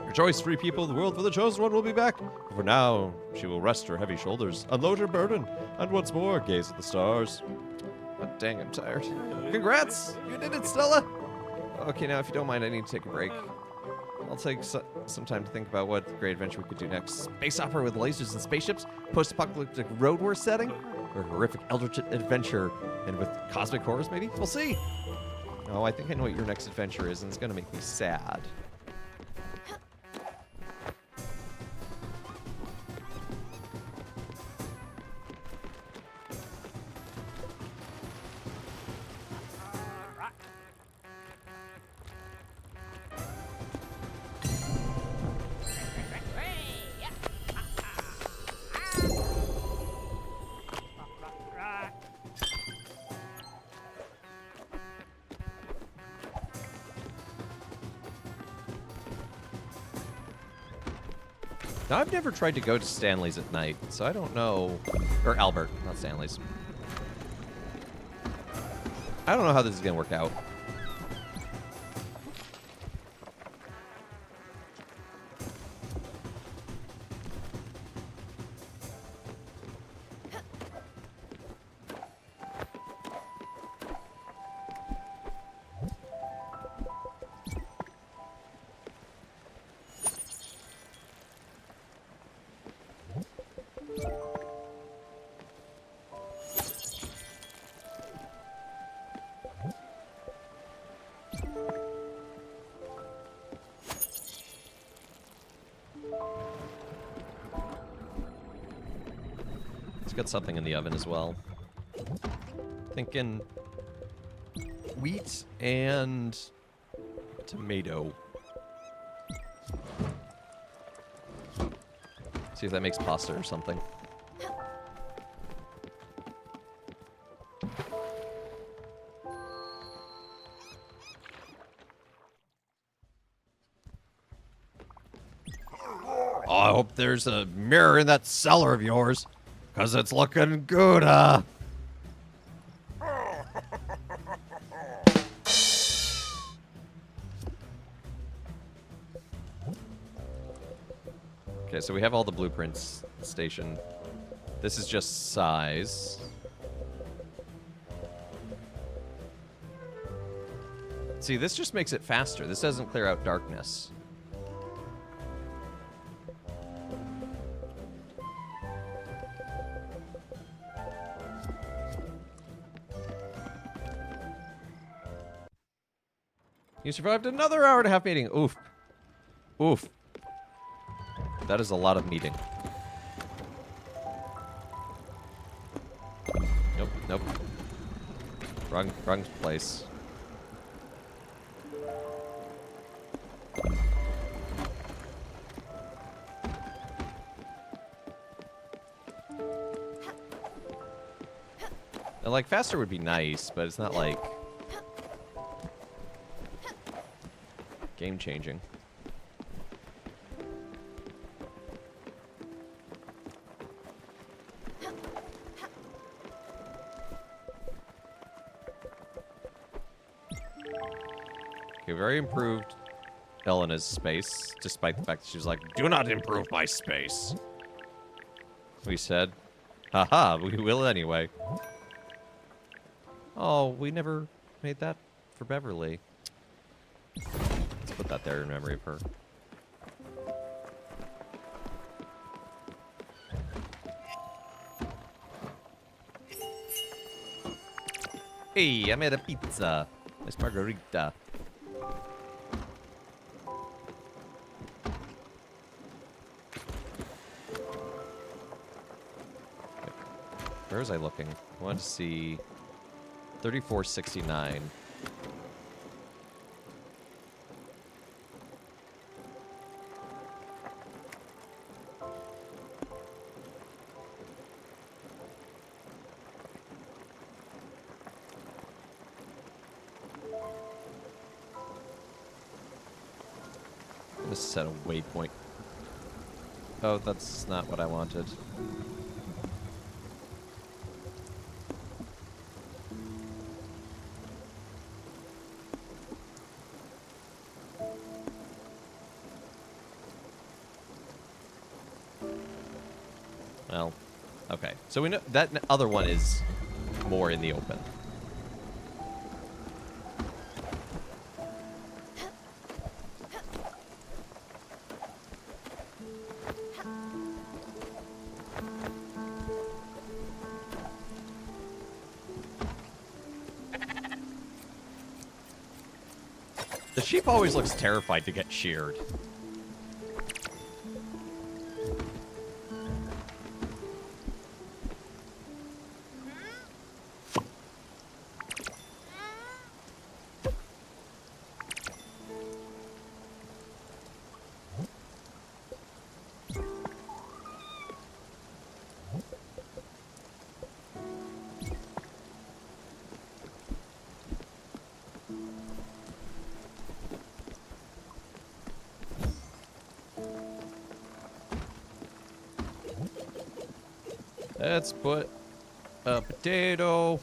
Rejoice, free people of the world, for the chosen one will be back. For now, she will rest her heavy shoulders, unload her burden, and once more gaze at the stars. Oh, dang, I'm tired. Congrats! You did it, Stella! Okay, now, if you don't mind, I need to take a break. I'll take some time to think about what great adventure we could do next. Space opera with lasers and spaceships, post-apocalyptic road war setting, or horrific eldritch adventure and with cosmic horrors, maybe? We'll see! Oh, I think I know what your next adventure is, and it's gonna make me sad. Now, I've never tried to go to Stanley's at night, so I don't know. Or Albert, not Stanley's. I don't know how this is going to work out. Got something in the oven as well. Thinking wheat and tomato. See if that makes pasta or something. Oh, I hope there's a mirror in that cellar of yours. 'Cause it's looking good, Okay, so we have all the blueprints stationed. This is just size. See, this just makes it faster. This doesn't clear out darkness. You survived another hour and a half meeting. Oof. Oof. That is a lot of meeting. Nope, nope. Wrong place. And, like, faster would be nice, but it's not like game-changing. Okay, very improved Elena's space, despite the fact that she was like, do not improve my space. We said, haha, we will anyway. Oh, we never made that for Beverly. Let's put that there in memory of her. Hey, I made a pizza. Nice margarita. Where was I looking? I wanted to see 3469. I'm gonna set a waypoint. Oh, that's not what I wanted. Well, okay. So we know that other one is more in the open. The sheep always looks terrified to get sheared. Let's put a potato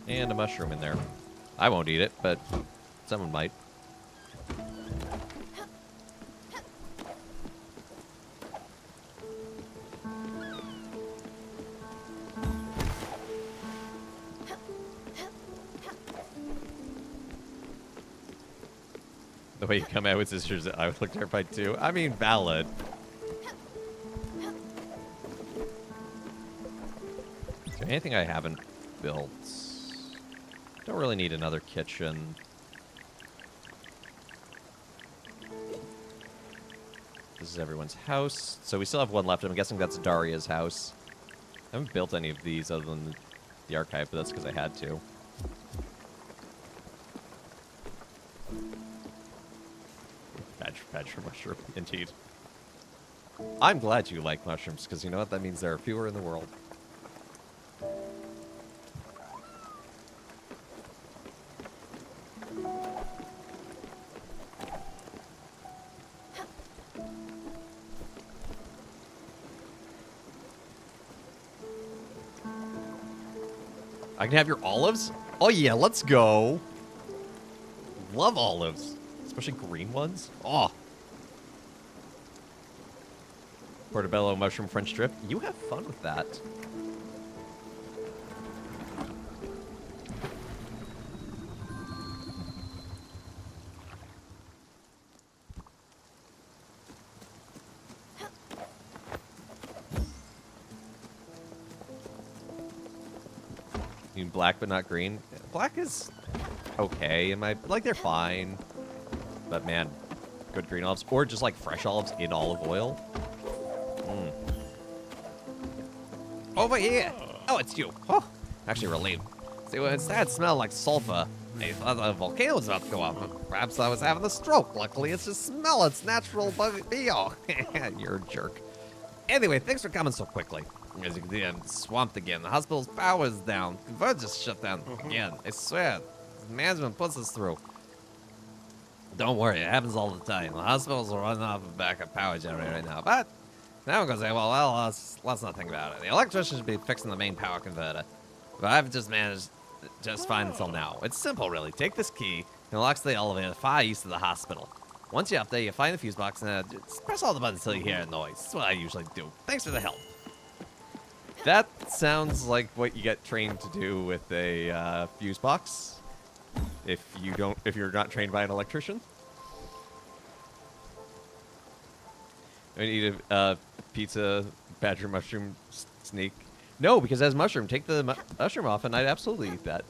and a mushroom in there. I won't eat it, but someone might. The way you come out with sisters, I would look terrified too. I mean, valid. Is there anything I haven't built? Don't really need another kitchen. This is everyone's house. So we still have one left. I'm guessing that's Daria's house. I haven't built any of these other than the archive, but that's because I had to. Badger mushroom, indeed. I'm glad you like mushrooms, because you know what? That means there are fewer in the world. I can have your olives? Oh yeah, let's go. Love olives. Especially green ones. Oh. Portobello mushroom French drip. You have fun with that. You mean black but not green? Black is okay. Like they're fine. But man, good green olives. Or just like fresh olives in olive oil. Mm. Over here. Oh, it's you. Oh, actually relieved. See, well, instead it smelled like sulfur. I thought the volcano was about to go off. Perhaps I was having a stroke. Luckily, it's just smell. It's natural bio. You're a jerk. Anyway, thanks for coming so quickly. As you can see, I'm swamped again. The hospital's power is down. Converge just shut down again. I swear. Management puts us through. Don't worry, it happens all the time. The hospitals are running off of backup power generator right now. But now I'm going to say, well, let's not think about it. The electrician should be fixing the main power converter. But I've just managed just fine until now. It's simple, really. Take this key and it unlocks the elevator far east of the hospital. Once you're up there, you find the fuse box and just press all the buttons until you hear a noise. That's what I usually do. Thanks for the help. That sounds like what you get trained to do with a fuse box. If you're not trained by an electrician. I need a pizza badger mushroom sneak. No, because as mushroom, take the mushroom off, and I'd absolutely eat that.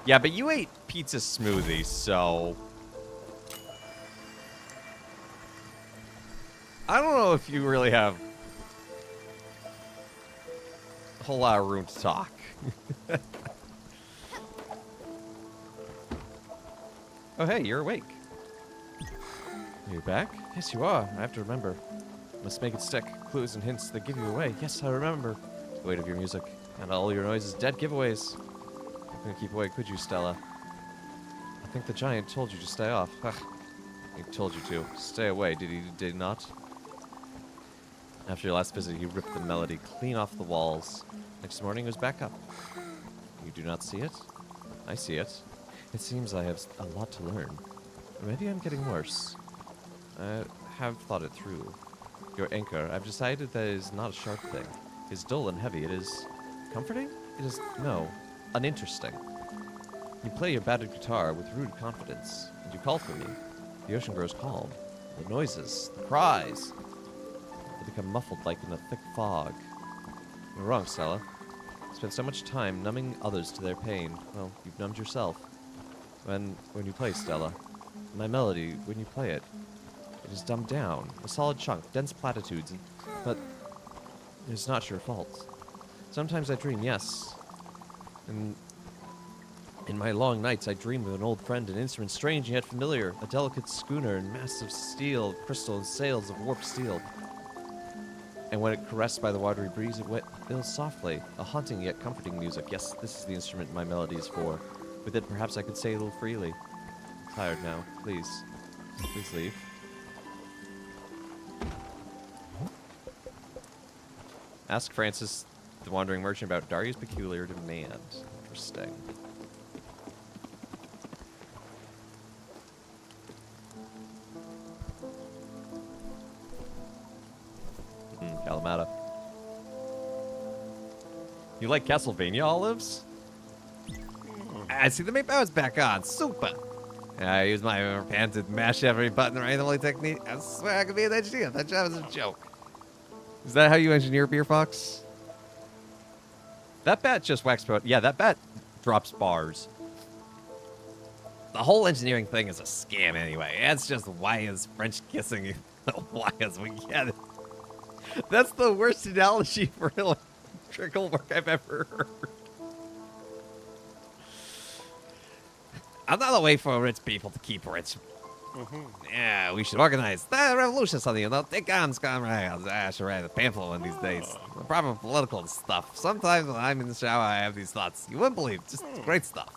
Yeah, but you ate pizza smoothie, so... I don't know if you really have a whole lot of room to talk. Oh, hey, you're awake. Are you back? Yes, you are. I have to remember. Must make it stick. Clues and hints that give you away. Yes, I remember. The weight of your music and all your noises. Dead giveaways. Not gonna keep away, could you, Stella? I think the giant told you to stay off. Ugh. He told you to. Stay away, did he not? After your last visit, he ripped the melody clean off the walls. Next morning, it was back up. You do not see it? I see it. It seems I have a lot to learn. Maybe I'm getting worse. I have thought it through. Your anchor, I've decided that it is not a sharp thing. It is dull and heavy. It is comforting? It is, no, uninteresting. You play your battered guitar with rude confidence, and you call for me. The ocean grows calm. The noises, the cries, they become muffled like in a thick fog. You're wrong, Stella. You spend so much time numbing others to their pain. Well, you've numbed yourself. When you play, Stella, my melody, when you play it, it is dumbed down, a solid chunk, dense platitudes, but it's not your fault. Sometimes I dream, yes, and In my long nights, I dream of an old friend, an instrument strange yet familiar, a delicate schooner in massive steel, crystal and sails of warped steel. And when it caressed by the watery breeze, it wails softly, a haunting yet comforting music. Yes, this is the instrument my melody is for. With it, perhaps I could say a little freely. I'm tired now. Please leave. Ask Francis, the wandering merchant, about Daria's peculiar demand. Interesting. Kalamata. You like Castlevania olives? I see the power's back on. Super. I use my hand to mash every button randomly technique. I swear I could be an engineer. That job is a joke. Is that how you engineer Beer Fox? That bat just wax poet. Yeah, that bat drops bars. The whole engineering thing is a scam anyway. It's just why is French kissing why is we get it. That's the worst analogy for electrical work I've ever heard. Another way for rich people to keep rich. Yeah, we should organize the revolution something, you know. Take guns, comrades. I should write a pamphlet one these days. The proper political stuff. Sometimes when I'm in the shower, I have these thoughts. You wouldn't believe. Just great stuff.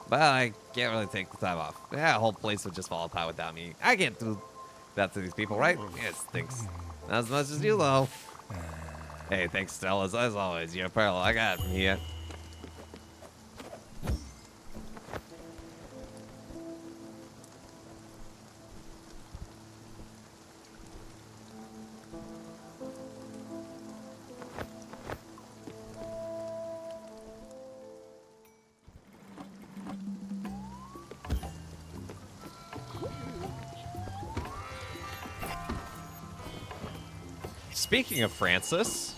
But I can't really take the time off. Yeah, the whole place would just fall apart without me. I can't do that to these people, right? It stinks. Not as much as you, though. Hey, thanks, Stellas. As always, you're a pearl. I got it from here. Speaking of Francis.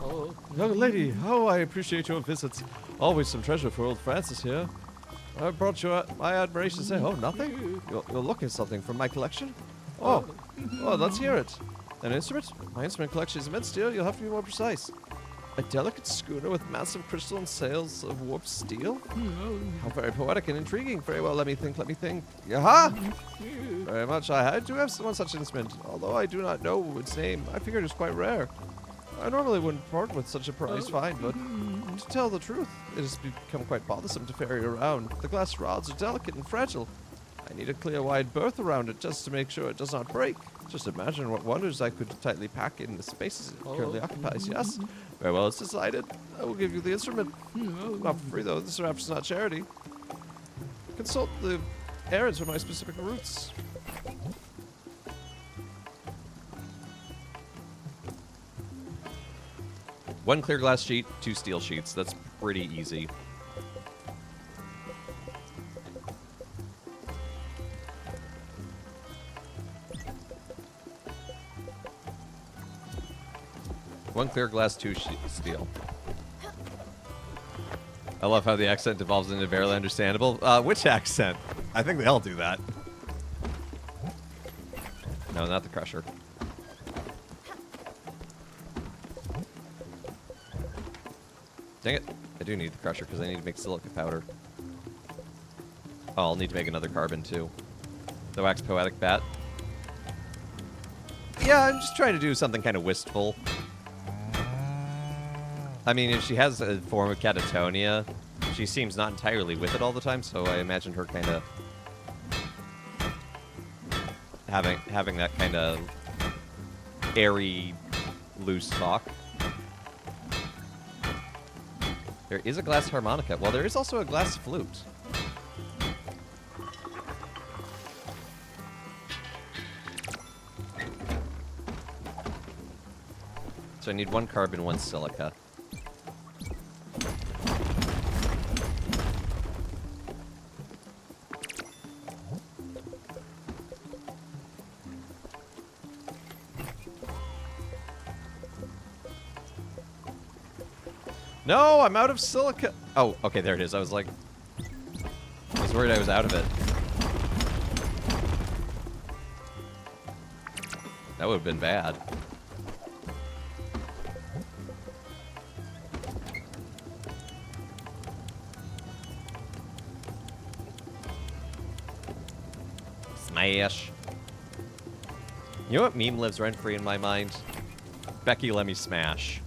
Oh, young lady, how I appreciate your visits. Always some treasure for old Francis here. I brought you my admiration to say, oh, nothing? You're looking at something from my collection? Oh, let's hear it. An instrument? My instrument collection is immense, dear. You'll have to be more precise. A delicate schooner with massive crystal and sails of warped steel? How very poetic and intriguing. Very well, let me think. Yaha! Very much. I do have one such instrument. Although I do not know its name, I figured it was quite rare. I normally wouldn't part with such a prized find, but to tell the truth, it has become quite bothersome to ferry around. The glass rods are delicate and fragile. I need a clear, wide berth around it just to make sure it does not break. Just imagine what wonders I could tightly pack in the spaces it currently occupies, yes? Very well, it's decided. I will give you the instrument. Not for free, though. This perhaps is not charity. Consult the errands for my specific routes. One clear glass sheet, 2 steel sheets. That's pretty easy. One clear glass, 2 steel. I love how the accent devolves into barely understandable. Which accent? I think they all do that. No, not the crusher. Dang it. I do need the crusher because I need to make silica powder. Oh, I'll need to make another carbon too. The wax poetic bat. Yeah, I'm just trying to do something kind of wistful. I mean, if she has a form of catatonia, she seems not entirely with it all the time, so I imagine her kind of having that kind of airy, loose talk. There is a glass harmonica. Well, there is also a glass flute. So I need 1 carbon, 1 silica. No, I'm out of silica. Oh, okay, there it is. I was like, I was worried I was out of it. That would have been bad. Smash. You know what meme lives rent-free in my mind? Becky, let me smash.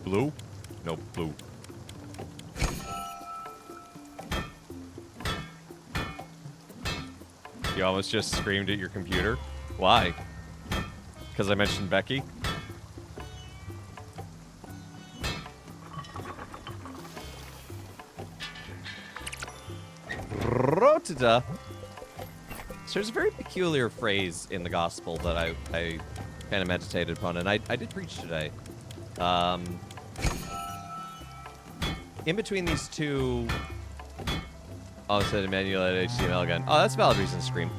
Blue? No, blue. You almost just screamed at your computer? Why? Because I mentioned Becky? Rotita. So there's a very peculiar phrase in the gospel that I kind of meditated upon, and I did preach today. In between these two... Oh, it said Emmanuel at HTML again. Oh, that's a valid reason to scream.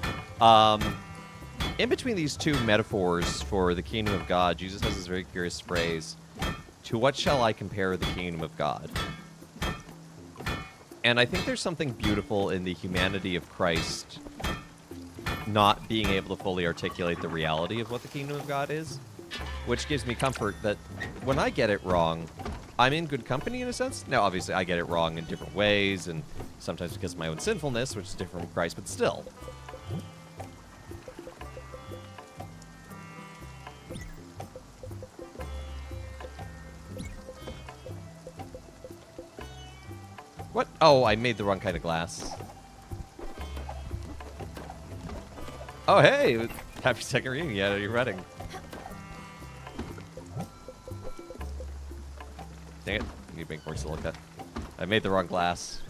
In between these two metaphors for the kingdom of God, Jesus has this very curious phrase, "To what shall I compare the kingdom of God?" And I think there's something beautiful in the humanity of Christ not being able to fully articulate the reality of what the kingdom of God is, which gives me comfort that when I get it wrong, I'm in good company in a sense. Now, obviously, I get it wrong in different ways, and sometimes because of my own sinfulness, which is different from Christ, but still. What? Oh, I made the wrong kind of glass. Oh, hey! Happy second reading yet at your wedding. Dang it. I need to make more silica. I made the wrong glass.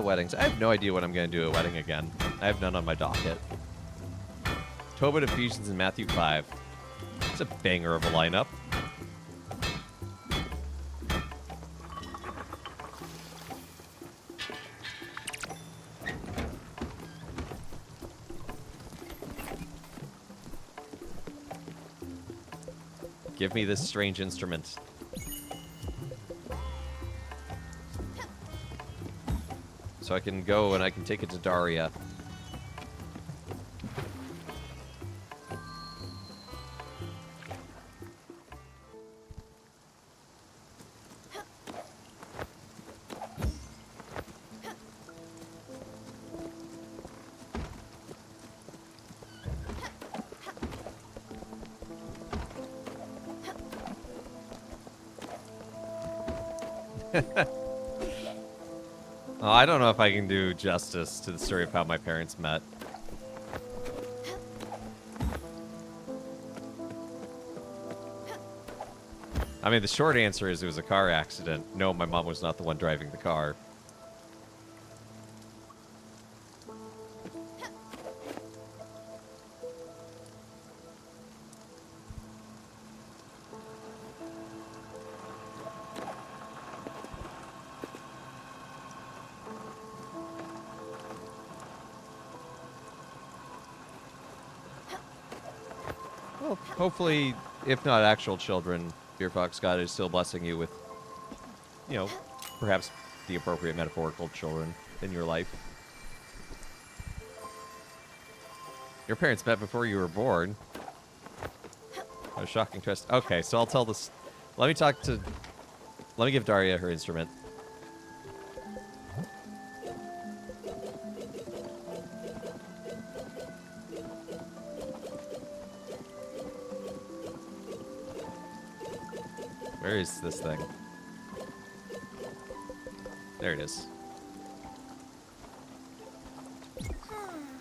Weddings. I have no idea when I'm going to do a wedding again. I have none on my docket. Tobit, Ephesians, and Matthew 5. It's a banger of a lineup. Give me this strange instrument. So I can go and I can take it to Daria. Oh, I don't know if I can do justice to the story of how my parents met. I mean, the short answer is it was a car accident. No, my mom was not the one driving the car. Well, hopefully, if not actual children, Dear Fox God is still blessing you with, you know, perhaps the appropriate metaphorical children in your life. Your parents met before you were born. What a shocking twist. Okay, so I'll tell this. Let me give Daria her instrument. Where is this thing? There it is.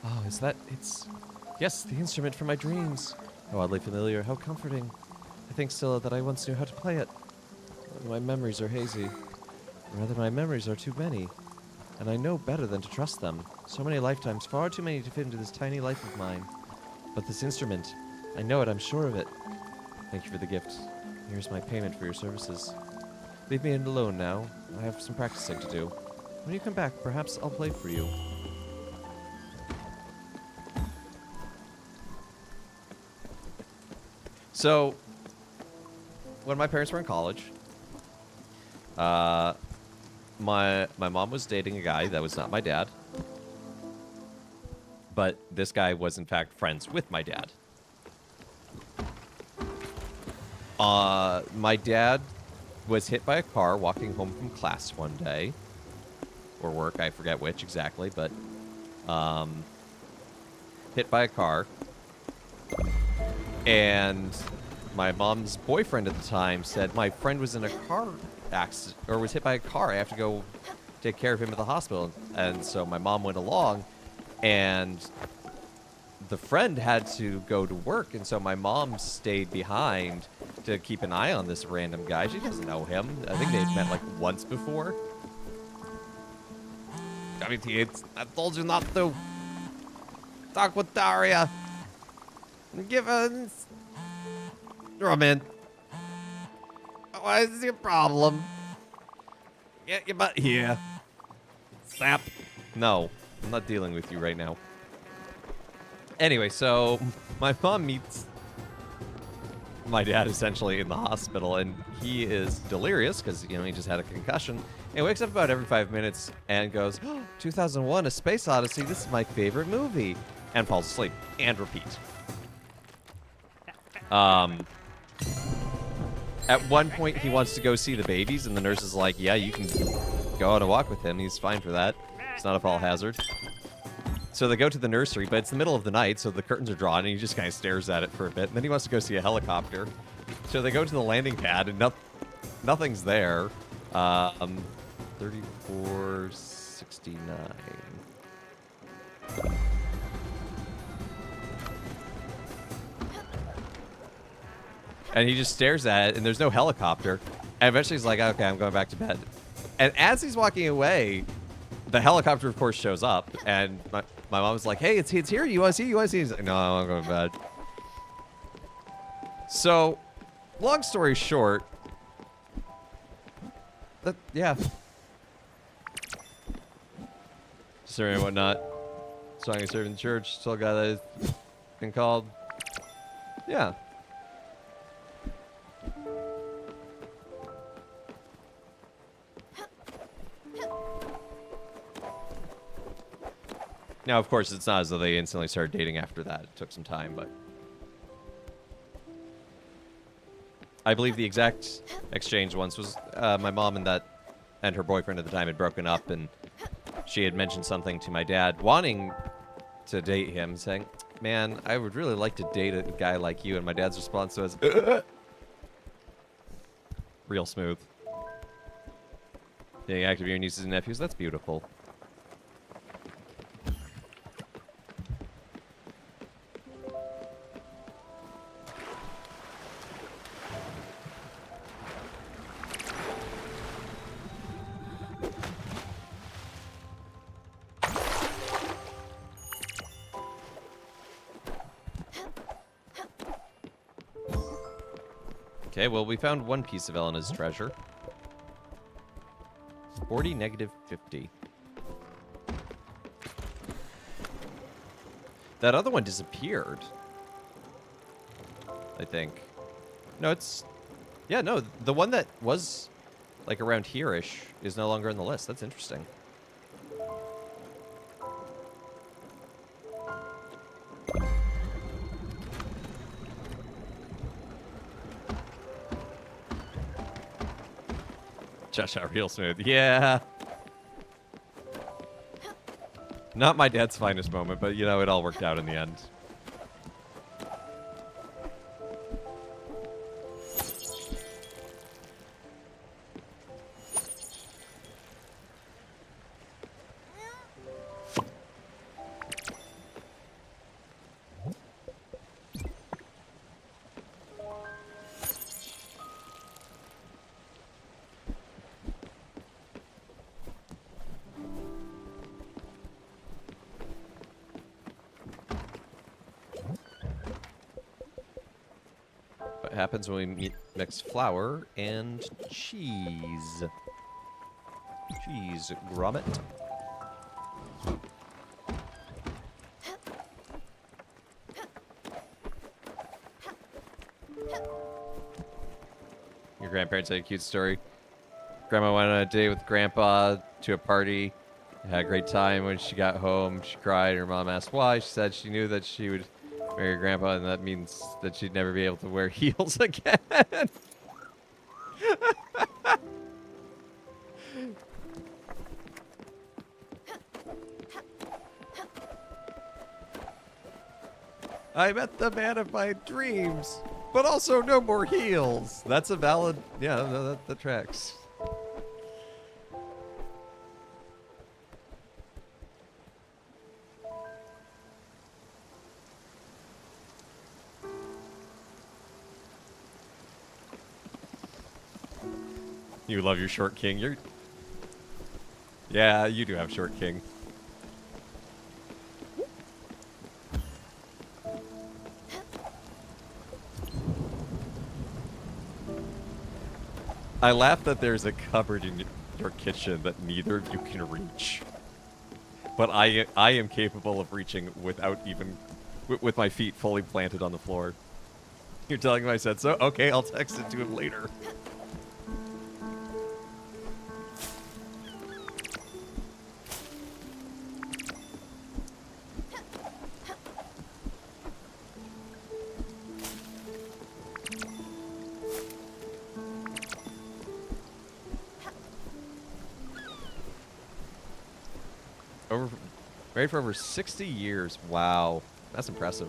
Oh, is that... It's... Yes, the instrument from my dreams. How oddly familiar, how comforting. I think still that I once knew how to play it. My memories are hazy. Rather, my memories are too many. And I know better than to trust them. So many lifetimes, far too many to fit into this tiny life of mine. But this instrument, I know it, I'm sure of it. Thank you for the gift. Here's my payment for your services. Leave me alone now. I have some practicing to do. When you come back, perhaps I'll play for you. So, when my parents were in college, my mom was dating a guy that was not my dad. But this guy was, in fact, friends with my dad. My dad was hit by a car walking home from class one day. Or work, I forget which exactly, but hit by a car. And my mom's boyfriend at the time said, my friend was in a car accident, or was hit by a car. I have to go take care of him at the hospital. And so my mom went along, and the friend had to go to work, and so my mom stayed behind to keep an eye on this random guy. She doesn't know him. I think they'd met like once before. WT, I told you not to talk with Daria. Give her Roman. What is your problem? Get your butt here. Sap. No, I'm not dealing with you right now. Anyway, so my mom meets my dad essentially in the hospital, and he is delirious because, you know, he just had a concussion. And wakes up about every 5 minutes and goes, oh, 2001, A Space Odyssey, this is my favorite movie. And falls asleep. And repeat. At one point, he wants to go see the babies, and the nurse is like, yeah, you can go on a walk with him. He's fine for that. It's not a fall hazard. So they go to the nursery, but it's the middle of the night, so the curtains are drawn, and he just kind of stares at it for a bit. And then he wants to go see a helicopter. So they go to the landing pad, and nothing's there. 3469. And he just stares at it, and there's no helicopter. And eventually he's like, okay, I'm going back to bed. And as he's walking away, the helicopter, of course, shows up. And my mom's like, hey, it's here. You want to see? You want to see? He's like, no, I'm going to bed. So, long story short, yeah. Serving and whatnot. Song I serve in the church. Still got that been called. Yeah. Now, of course, it's not as though they instantly started dating after that. It took some time, but I believe the exact exchange once was my mom and her boyfriend at the time had broken up, and she had mentioned something to my dad, wanting to date him, saying, man, I would really like to date a guy like you. And my dad's response was, real smooth. Being active with your nieces and nephews, that's beautiful. Okay, well, we found one piece of Elena's treasure. 40, negative 50. That other one disappeared. I think. No, it's... Yeah, no, the one that was, like, around here-ish is no longer on the list. That's interesting. Josh out real smooth. Yeah. Not my dad's finest moment, but, you know, it all worked out in the end. happens when we mix flour and cheese. Cheese grommet. Your grandparents had a cute story. Grandma went on a date with Grandpa to a party. Had a great time. When she got home, she cried. Her mom asked why. She said she knew that she would marry Grandpa, and that means that she'd never be able to wear heels again. I met the man of my dreams, but also no more heels. That's a valid, yeah, no, that tracks. You love your short king. Yeah, you do have short king. I laugh that there's a cupboard in your kitchen that neither of you can reach. But I am capable of reaching without even... with my feet fully planted on the floor. You're telling him I said so? Okay, I'll text it to him later. Married for over 60 years. Wow. That's impressive.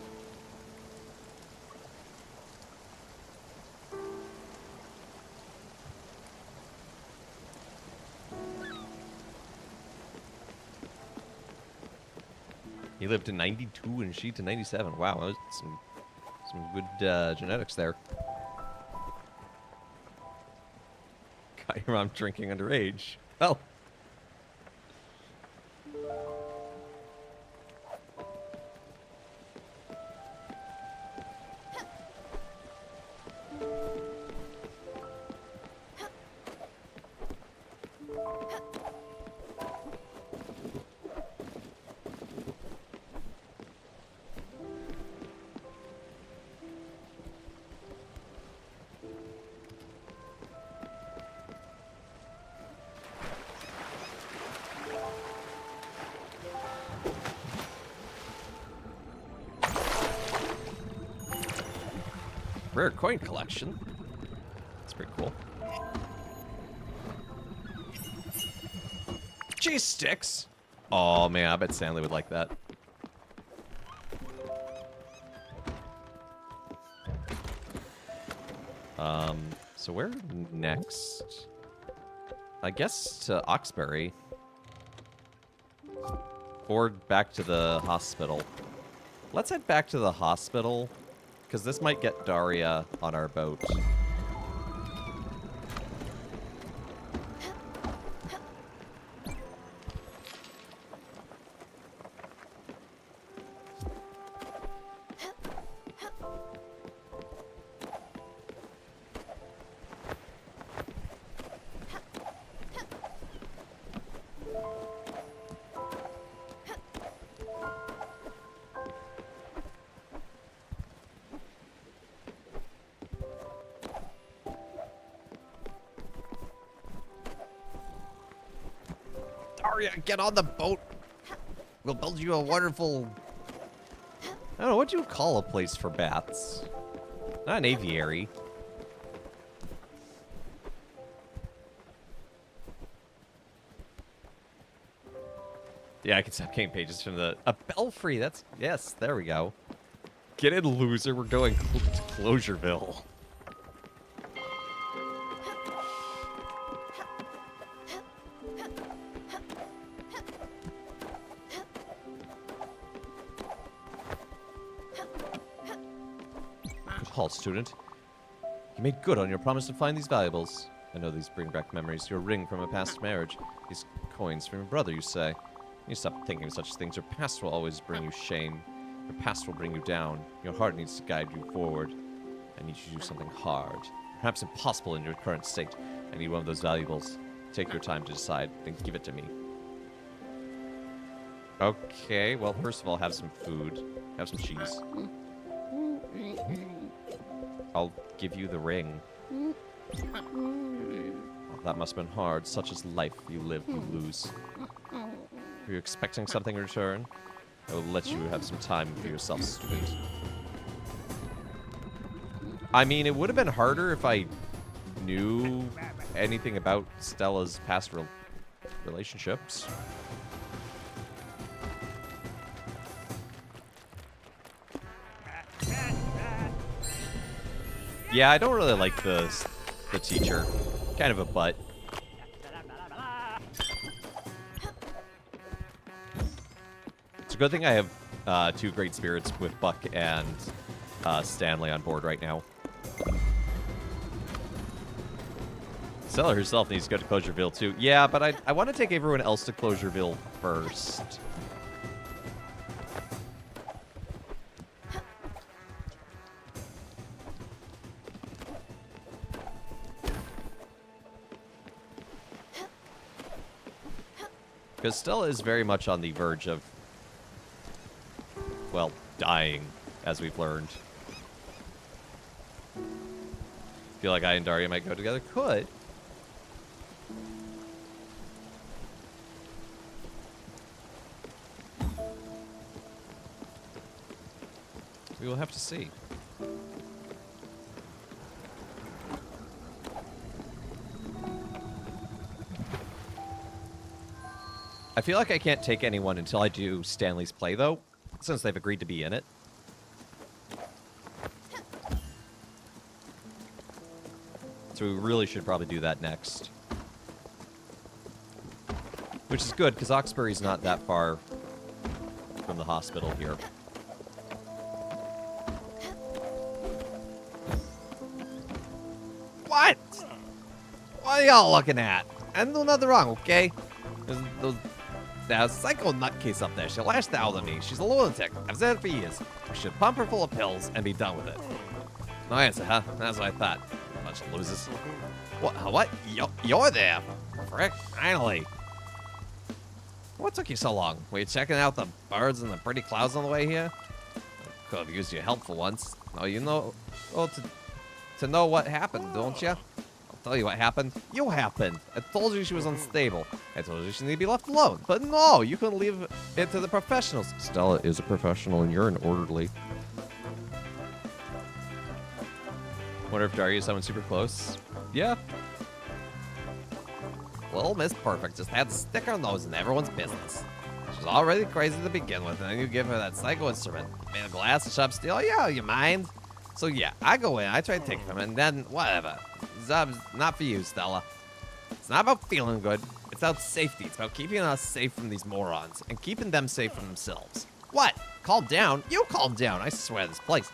He lived to 92 and she to 97. Wow, that was some good genetics there. Got your mom drinking underage. Well. Rare coin collection. That's pretty cool. Cheese sticks. Oh man, I bet Stanley would like that. So where next? I guess to Oxbury. Or back to the hospital. Let's head back to the hospital. Because this might get Daria on our boat. Daria, get on the boat. We'll build you a wonderful... I don't know, what do you call a place for bats? Not an aviary. Yeah, I can stop getting pages from the... A belfry, that's... Yes, there we go. Get in, loser. We're going to Closureville. Good haul, student. You made good on your promise to find these valuables. I know these bring back memories. Your ring from a past marriage. These coins from your brother, you say. You stop thinking of such things. Your past will always bring you shame. Your past will bring you down. Your heart needs to guide you forward. I need you to do something hard, perhaps impossible in your current state. I need one of those valuables. Take your time to decide, then give it to me. Okay, well, first of all, have some food. Have some cheese. I'll give you the ring. Well, that must have been hard. Such is life. You live, you lose. Are you expecting something in return? I will let you have some time for yourself, student. I mean, it would have been harder if I knew anything about Stella's past relationships. Yeah, I don't really like the teacher. Kind of a butt. It's a good thing I have two great spirits with Buck and Stanley on board right now. Stella herself needs to go to Closureville too. Yeah, but I want to take everyone else to Closureville first. Because Stella is very much on the verge of, well, dying, as we've learned. Feel like I and Daria might go together? Could. We will have to see. I feel like I can't take anyone until I do Stanley's play, though, since they've agreed to be in it. So we really should probably do that next. Which is good, because Oxbury's not that far from the hospital here. What? What are y'all looking at? I didn't do nothing wrong, okay? That psycho nutcase up there, she lashed out at me. She's a lunatic. I've said it for years. We should pump her full of pills and be done with it. No answer, huh? That's what I thought. Bunch of losers. What? You're there? Frick, finally. What took you so long? Were you checking out the birds and the pretty clouds on the way here? Could have used your help for once. Oh, you know, well, to know what happened, don't you? I'll tell you what happened. You happened. I told you she was unstable. I told you she needed to be left alone. But no, you couldn't leave it to the professionals. Stella is a professional and you're an orderly. Wonder if Daria is someone super close. Yeah. Little Miss Perfect just had to stick her nose in everyone's business. She was already crazy to begin with, and then you give her that psycho instrument. Made of glass and sharp steel. Yeah, you mind? So yeah, I go in, I try to take from him, and then whatever. Zub's not for you, Stella. It's not about feeling good. It's about safety. It's about keeping us safe from these morons, and keeping them safe from themselves. What? Calm down? You calm down. I swear this place.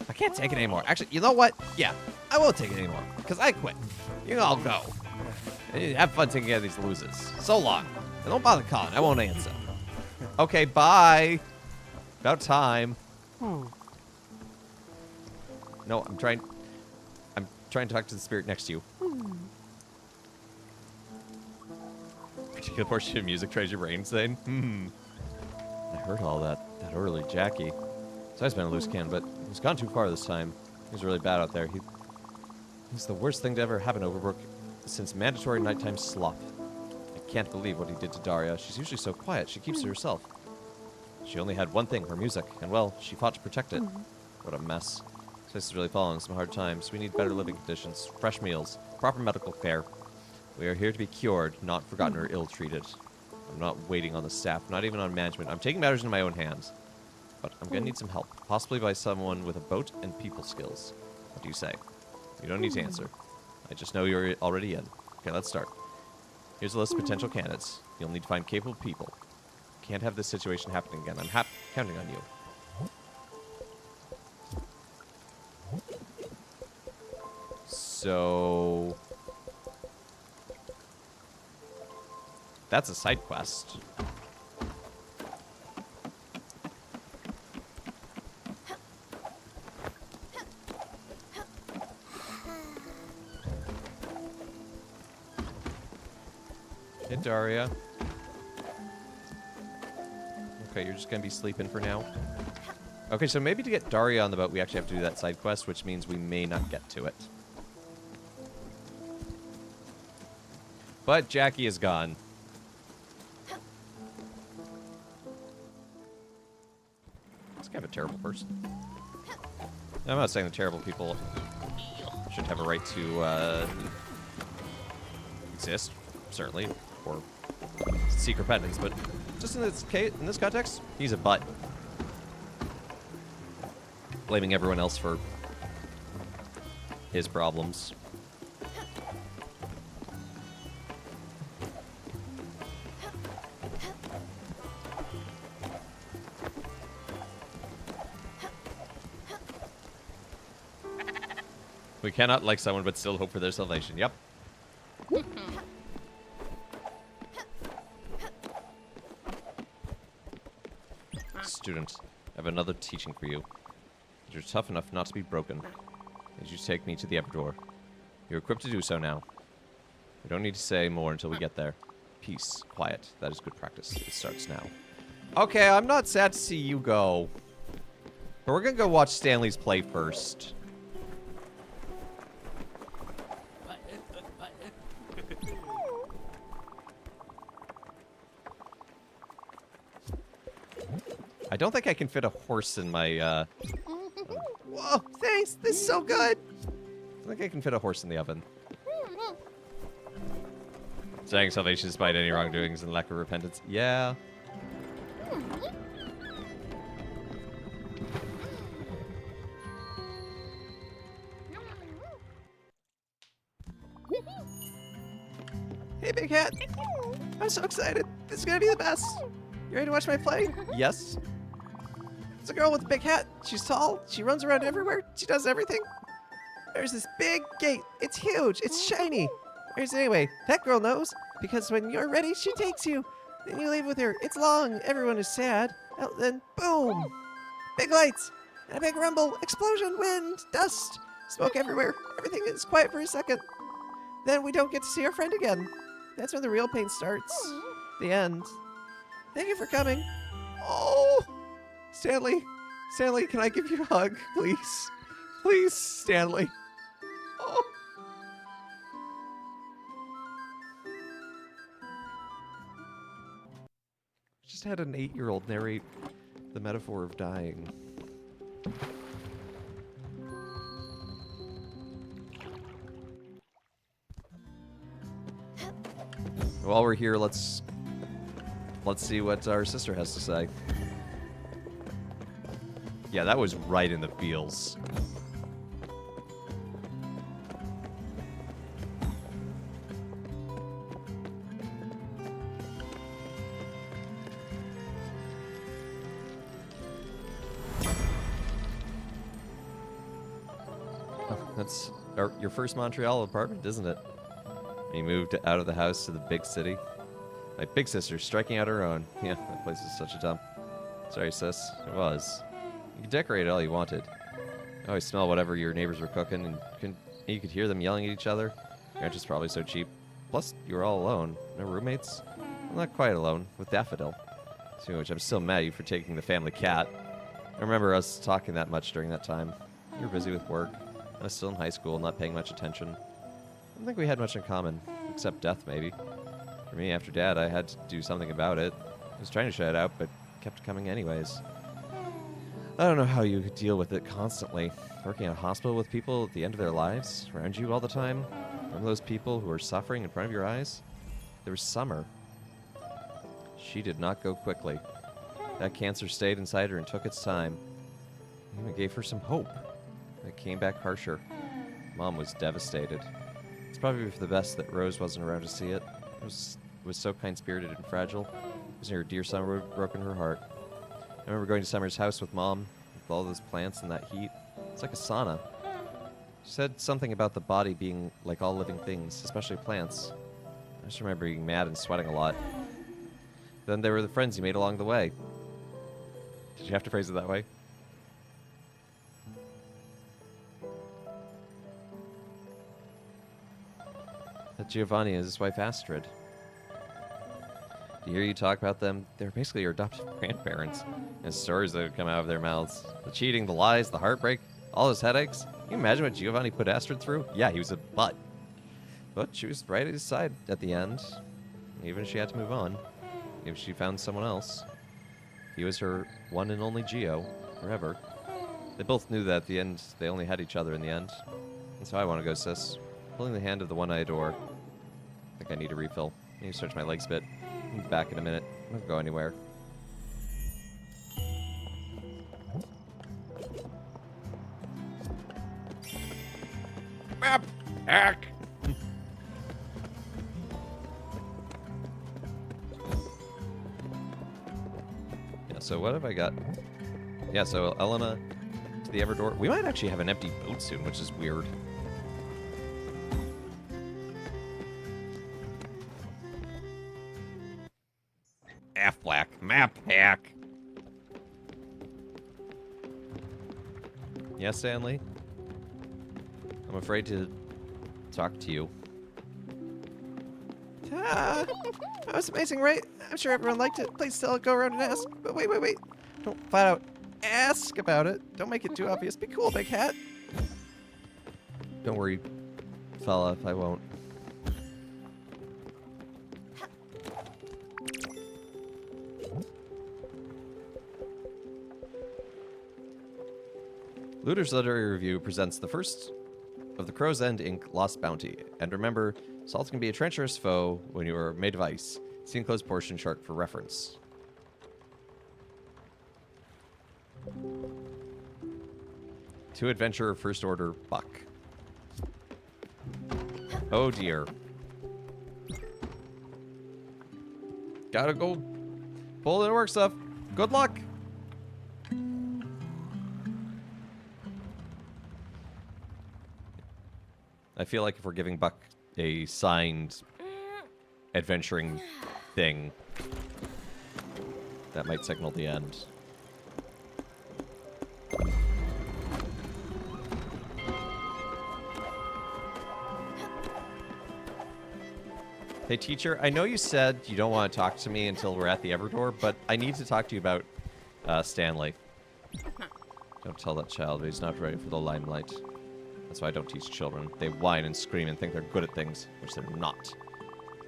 I can't take it anymore. Actually, you know what? Yeah, I won't take it anymore, because I quit. You can all go. Have fun taking care of these losers. So long. And don't bother calling. I won't answer. Okay, bye. About time. No, I'm trying to talk to the spirit next to you. Particular portion of music tries your brain saying, I heard all that early Jackie. So I've been a loose cannon, but he's gone too far this time. He's really bad out there. He's the worst thing to ever happen to Overbrook since mandatory nighttime slop. I can't believe what he did to Daria. She's usually so quiet. She keeps to herself. She only had one thing, her music, and well, she fought to protect it. What a mess. This place is really following some hard times. We need better living conditions, fresh meals, proper medical care. We are here to be cured, not forgotten or ill-treated. I'm not waiting on the staff, not even on management. I'm taking matters into my own hands. But I'm gonna need some help, possibly by someone with a boat and people skills. What do you say? You don't need to answer. I just know you're already in. Okay, let's start. Here's a list of potential candidates. You'll need to find capable people. Can't have this situation happening again. I'm counting on you. So... that's a side quest. Hey, Daria. Okay, you're just gonna be sleeping for now. Okay, so maybe to get Daria on the boat, we actually have to do that side quest, which means we may not get to it. But Jackie is gone. He's kind of a terrible person. I'm not saying that terrible people should have a right to exist, certainly, or seek repentance, but just in this case, in this context, he's a butt. Blaming everyone else for his problems. We cannot like someone but still hope for their salvation. Yep. Student, I have another teaching for you. You're tough enough not to be broken. As you take me to the upper door. You're equipped to do so now. We don't need to say more until we get there. Peace, quiet. That is good practice. It starts now. Okay, I'm not sad to see you go. But we're gonna go watch Stanley's play first. I don't think I can fit a horse in my, Whoa, thanks. This is so good. I think I can fit a horse in the oven. Saying salvation despite any wrongdoings and lack of repentance. Yeah. Hey, Big Hat. I'm so excited. This is gonna be the best. You ready to watch my play? Yes. It's a girl with a big hat. She's tall. She runs around everywhere. She does everything. There's this big gate. It's huge. It's shiny. Anyway, that girl knows. Because when you're ready, she takes you. Then you leave with her. It's long. Everyone is sad. Then, boom. Big lights. And a big rumble. Explosion. Wind. Dust. Smoke everywhere. Everything is quiet for a second. Then we don't get to see our friend again. That's when the real pain starts. The end. Thank you for coming. Oh, Stanley. Stanley, can I give you a hug, please? Please, Stanley. Oh. Just had an 8-year-old narrate the metaphor of dying. While we're here, let's see what our sister has to say. Yeah, that was right in the feels. That's your first Montreal apartment, isn't it? You moved out of the house to the big city. My big sister's striking out her own. Yeah, that place is such a dump. Sorry, sis. It was. You could decorate it all you wanted. I always smell whatever your neighbors were cooking, and you could hear them yelling at each other. Ranch is probably so cheap. Plus, you were all alone. No roommates? I'm not quite alone, with Daffodil. Speaking of which, I'm still mad at you for taking the family cat. I remember us talking that much during that time. You were busy with work. I was still in high school, not paying much attention. I don't think we had much in common, except death, maybe. For me, after Dad, I had to do something about it. I was trying to shut it out, but kept coming anyways. I don't know how you could deal with it constantly. Working in a hospital with people at the end of their lives, around you all the time. Remember those people who were suffering in front of your eyes? There was Summer. She did not go quickly. That cancer stayed inside her and took its time. It even gave her some hope. It came back harsher. Mom was devastated. It's probably for the best that Rose wasn't around to see it. Rose was so kind-spirited and fragile. Losing her dear Summer would have broken her heart. I remember going to Summer's house with Mom, with all those plants and that heat. It's like a sauna. She said something about the body being like all living things, especially plants. I just remember being mad and sweating a lot. Then there were the friends you made along the way. Did you have to phrase it that way? That Giovanni is his wife Astrid. To hear you talk about them, they're basically your adopted grandparents. And stories that would come out of their mouths. The cheating, the lies, the heartbreak, all those headaches. Can you imagine what Giovanni put Astrid through? Yeah, he was a butt. But she was right at his side at the end. Even if she had to move on. Even if she found someone else. He was her one and only Gio. Forever. They both knew that at the end, they only had each other in the end. That's how I want to go, sis. Holding the hand of the one I adore. I think I need a refill. I need to stretch my legs a bit. I'll be back in a minute. I don't go anywhere. Map hack. Yeah, so what have I got? Yeah, so Elena to the Everdor. We might actually have an empty boat soon, which is weird. Aflac map hack. Yes, Stanley? I'm afraid to talk to you. That was amazing, right? I'm sure everyone liked it. Please still go around and ask. But wait. Don't flat out ask about it. Don't make it too obvious. Be cool, big hat. Don't worry, fella, I won't. Looter's Literary Review presents the first of the Crow's End Inc. Lost Bounty. And remember, salt can be a treacherous foe when you are made of ice. See enclosed portion chart for reference. To Adventurer First Order Buck. Oh dear. Gotta go pull in work stuff. Good luck! I feel like if we're giving Buck a signed adventuring thing, that might signal the end. Hey, teacher, I know you said you don't want to talk to me until we're at the Everdor, but I need to talk to you about Stanley. Don't tell that child he's not ready for the limelight. That's why I don't teach children. They whine and scream and think they're good at things, which they're not.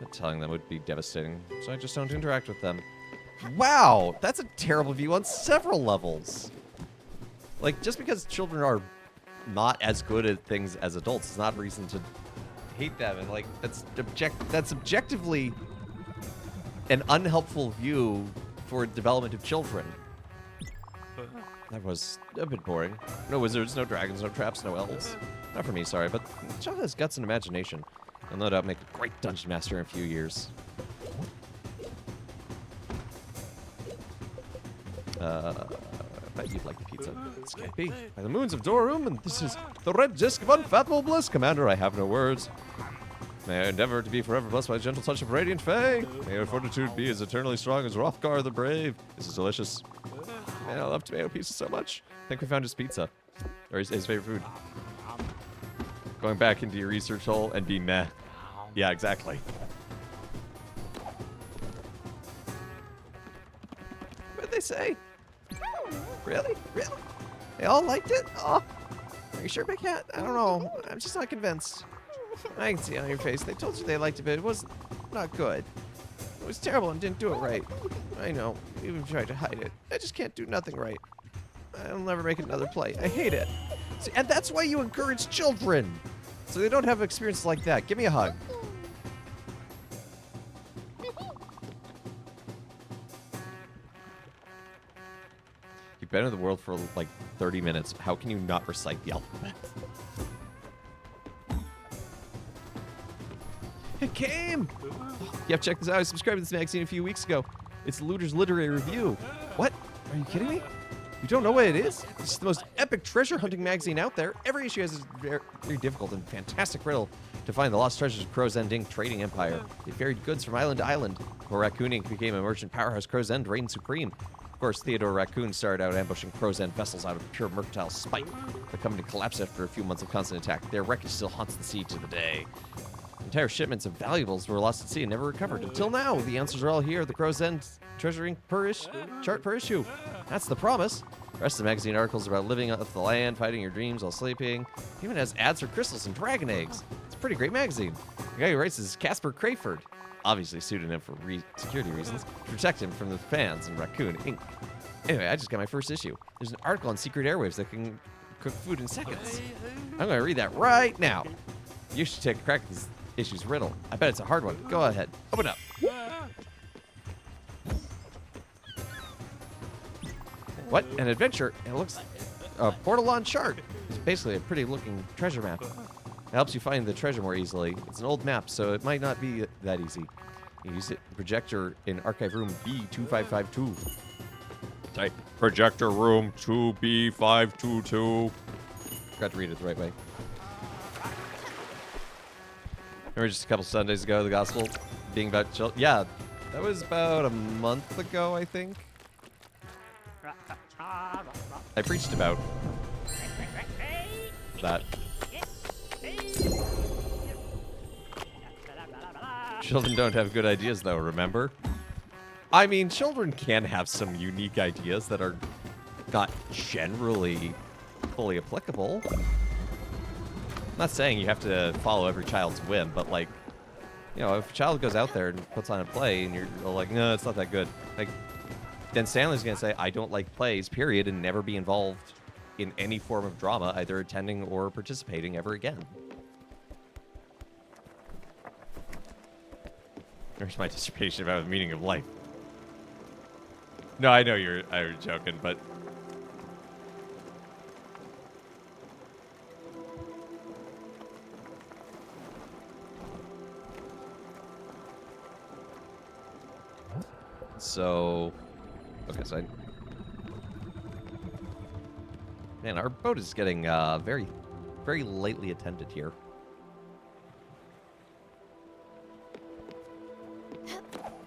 But telling them would be devastating, so I just don't interact with them. Wow, that's a terrible view on several levels. Like, just because children are not as good at things as adults is not a reason to hate them. And, like, that's objectively an unhelpful view for development of children. That was a bit boring. No wizards, no dragons, no traps, no elves. Not for me, sorry, but the child has guts and imagination. I'll no doubt make a great dungeon master in a few years. I bet you'd like the pizza. This can't be. By the moons of Dorum, and this is the red disc of unfathomable bliss, Commander. I have no words. May I endeavor to be forever blessed by a gentle touch of radiant fang. May your fortitude be as eternally strong as Hrothgar the Brave. This is delicious. Man, I love tomato pizza so much. I think we found his pizza. Or his favorite food. Going back into your research hole and be meh. Yeah, exactly. What'd they say? Really? Really? They all liked it? Oh, are you sure, big hat? I don't know. I'm just not convinced. I can see it on your face. They told you they liked it, but it was not good. It was terrible and didn't do it right. I know. You even tried to hide it. I just can't do nothing right. I'll never make another play. I hate it. See, and that's why you encourage children. So they don't have experiences like that. Give me a hug. You've been in the world for like 30 minutes. How can you not recite the alphabet? It came! Yeah, check this out. I subscribed to this magazine a few weeks ago. It's Looter's Literary Review. What? Are you kidding me? You don't know what it is? It's the most epic treasure hunting magazine out there. Every issue has a very, very difficult and fantastic riddle to find the lost treasures of Crow's End Inc. trading empire. They ferried goods from island to island. Before Raccoon Inc. became a merchant powerhouse, Crow's End reigned supreme. Of course, Theodore Raccoon started out ambushing Crow's End vessels out of pure mercantile spite. The company collapsed after a few months of constant attack. Their wreckage still haunts the sea to the day. Entire shipments of valuables were lost at sea and never recovered. Until now, the answers are all here. The Crow's End treasuring chart per issue. That's the promise. The rest of the magazine articles are about living off the land, fighting your dreams while sleeping. It even has ads for crystals and dragon eggs. It's a pretty great magazine. The guy who writes is Casper Crayford. Obviously pseudonym for security reasons, to protect him from the fans and Raccoon Inc. Anyway, I just got my first issue. There's an article on secret airwaves that can cook food in seconds. I'm going to read that right now. You should take a crack at this issue's riddle. I bet it's a hard one. Go ahead. Open up. What? An adventure? It looks a portal on chart. It's basically a pretty looking treasure map. It helps you find the treasure more easily. It's an old map, so it might not be that easy. You use it projector in archive room B2552. Type projector room 2B522. Forgot to read it the right way. Remember just a couple Sundays ago, the gospel being about children? Yeah, that was about a month ago, I think. I preached about that. Children don't have good ideas, though, remember? I mean, children can have some unique ideas that are not generally fully applicable. I'm not saying you have to follow every child's whim, but, like, you know, if a child goes out there and puts on a play and you're like, no, it's not that good, like, then Stanley's going to say, I don't like plays, period, and never be involved in any form of drama, either attending or participating ever again. There's my dissertation about the meaning of life. No, I know you're joking, but... So... Okay, so Man, our boat is getting very, very lightly attended here.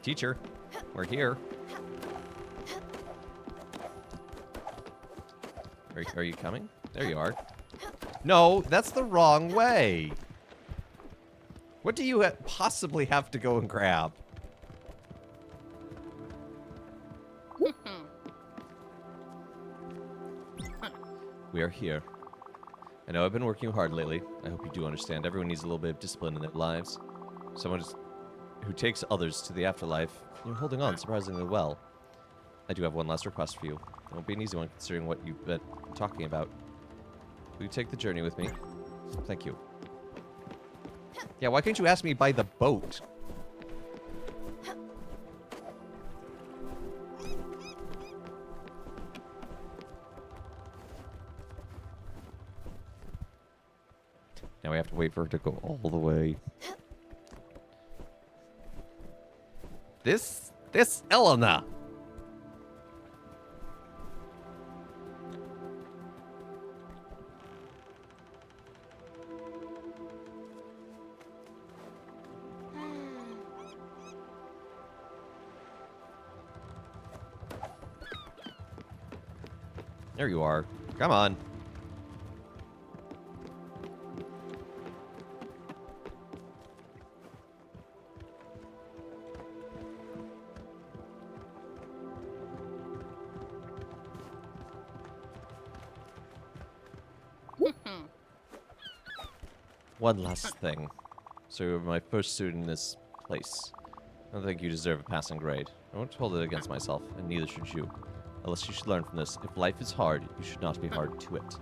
Teacher, we're here. Are you coming? There you are. No, that's the wrong way. What do you possibly have to go and grab? We are here. I know I've been working hard lately. I hope you do understand. Everyone needs a little bit of discipline in their lives. Someone who takes others to the afterlife. You're holding on surprisingly well. I do have one last request for you. It won't be an easy one considering what you've been talking about. Will you take the journey with me? Thank you. Yeah, why can't you ask me by the boat? Now we have to wait for her to go all the way. This Elena. There you are. Come on. One last thing. So you're my first student in this place. I don't think you deserve a passing grade. I won't hold it against myself, and neither should you. Unless you should learn from this. If life is hard, you should not be hard to it.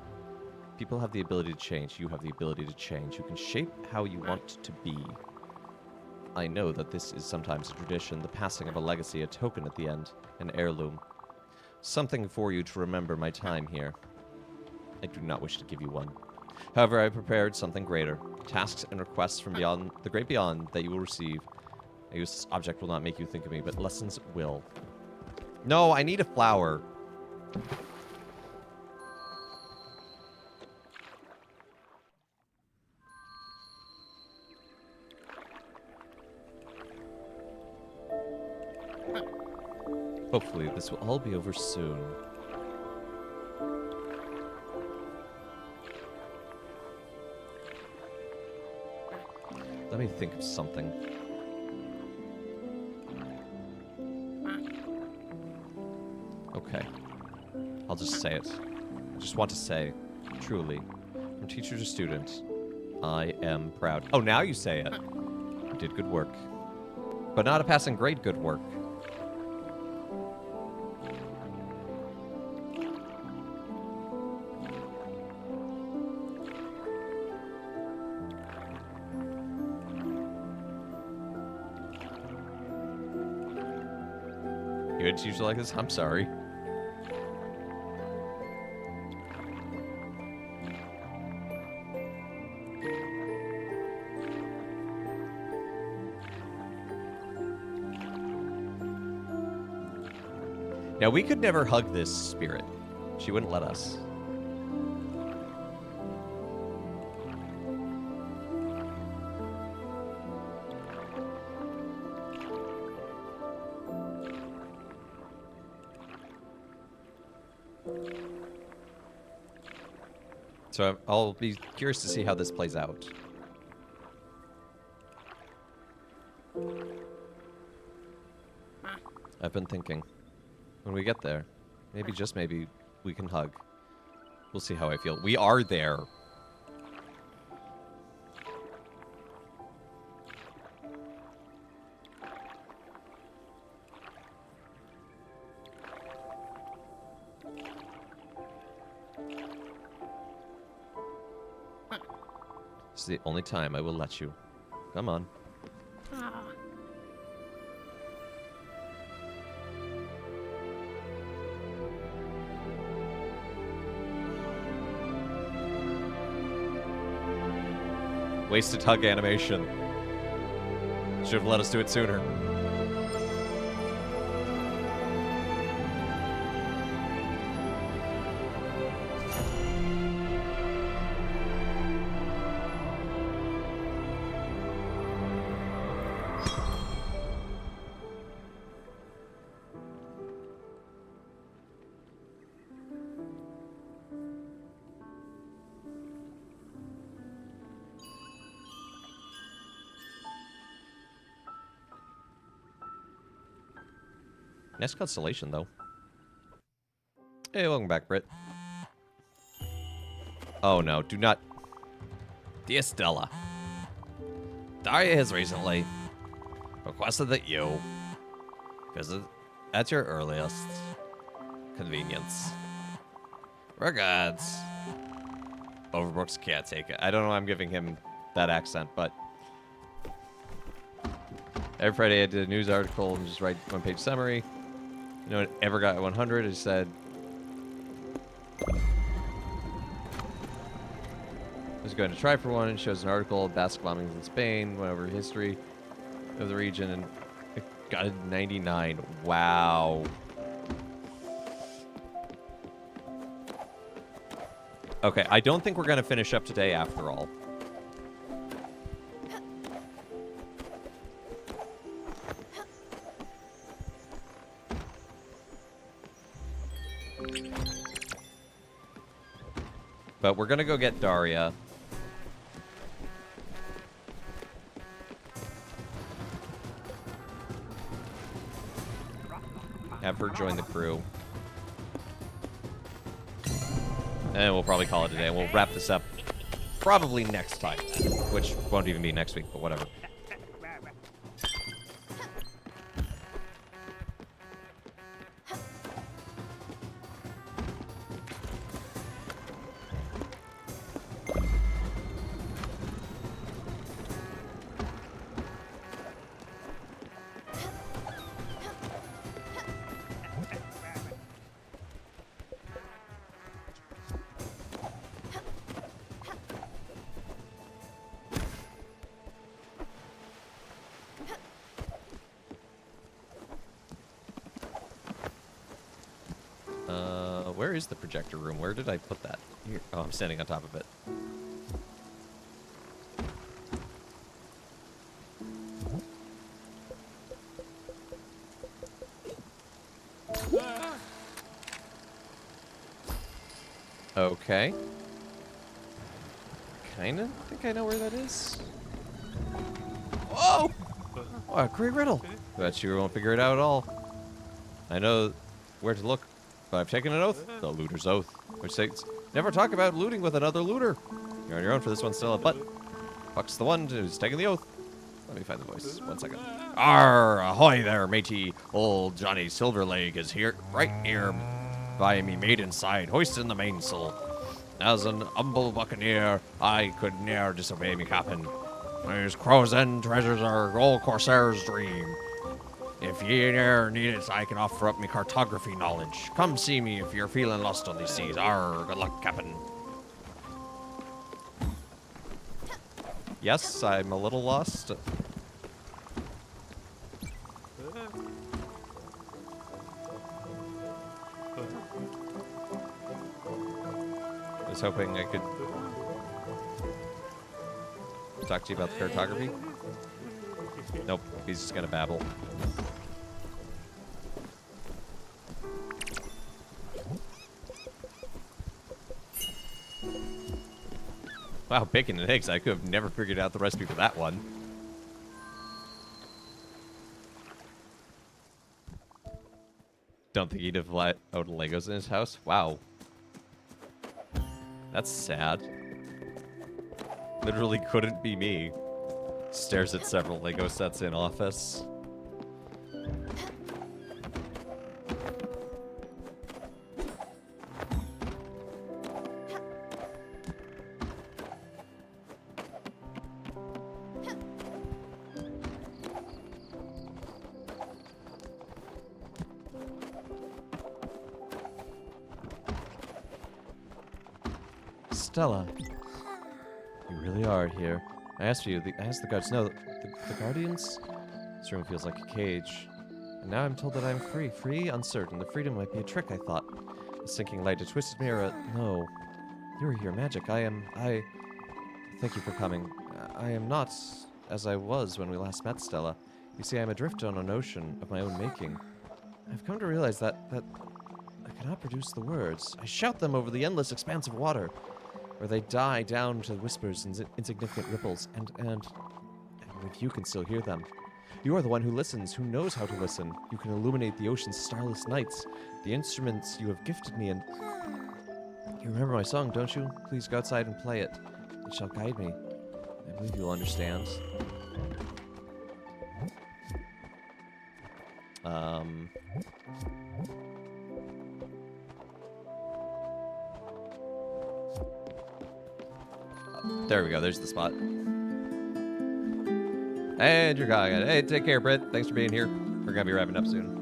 People have the ability to change. You have the ability to change. You can shape how you want to be. I know that this is sometimes a tradition, the passing of a legacy, a token at the end, an heirloom. Something for you to remember my time here. I do not wish to give you one. However, I prepared something greater. Tasks and requests from beyond the great beyond that you will receive. A useless object will not make you think of me, but lessons will. No, I need a flower. Hopefully, this will all be over soon. The Let me think of something. Okay. I'll just say it. I just want to say, truly, from teacher to student, I am proud. Oh, now you say it. You did good work. But not a passing grade good work. You had a teacher like this? I'm sorry. Now, we could never hug this spirit. She wouldn't let us. So I'll be curious to see how this plays out. I've been thinking, when we get there, maybe, just maybe, we can hug. We'll see how I feel. We are there. This is the only time I will let you. Come on. Wasted hug animation. Should have let us do it sooner. Nice constellation, though. Hey, welcome back, Britt. Oh, no. Do not... Dear Stella, Daria has recently requested that you visit at your earliest convenience. Regards, Overbrook's caretaker. I don't know why I'm giving him that accent, but... Every Friday I did a news article and just write one-page summary. No one ever got 100. I said, I was going to try for one. It shows an article of basket bombings in Spain, went over history of the region, and it got a 99. Wow. Okay, I don't think we're going to finish up today after all. But we're gonna go get Daria. Have her join the crew. And we'll probably call it a day. And we'll wrap this up probably next time. Which won't even be next week, but whatever. Where is the projector room? Where did I put that? Here. Oh, I'm standing on top of it. Okay. Kinda think I know where that is. Oh! What a great riddle. Bet you won't figure it out at all. I know where to look, but I've taken an oath, the looter's oath, which states, never talk about looting with another looter. You're on your own for this one still, but Buck's the one who's taking the oath. Let me find the voice. 1 second. Arr, ahoy there, matey. Old Johnny Silverleg is here, right here by me maiden side, hoisting the mainsail. As an humble buccaneer, I could ne'er disobey me captain. These crow's end treasures are old corsair's dream. If ye ne'er need it, I can offer up me cartography knowledge. Come see me if you're feeling lost on these seas. Arr, good luck, captain. Yes, I'm a little lost. I was hoping I could talk to you about the cartography. Nope, he's just gonna babble. Wow, bacon and eggs. I could have never figured out the recipe for that one. Don't think he'd have let out Legos in his house. Wow. That's sad. Literally couldn't be me. Stares at several Lego sets in office. Stella, you really are here. I asked the guards. No, the guardians. This room feels like a cage, and now I'm told that I'm free. Free, uncertain. The freedom might be a trick. I thought. A sinking light, a twisted mirror. No, you're here, magic. I. Thank you for coming. I am not as I was when we last met, Stella. You see, I'm adrift on an ocean of my own making. I've come to realize that I cannot produce the words. I shout them over the endless expanse of water, where they die down to whispers and insignificant ripples, and if you can still hear them. You are the one who listens, who knows how to listen. You can illuminate the ocean's starless nights, the instruments you have gifted me, and you remember my song, don't you? Please go outside and play it. It shall guide me. I believe you'll understand. There we go. There's the spot. And you're going. Hey, take care, Britt. Thanks for being here. We're gonna be wrapping up soon.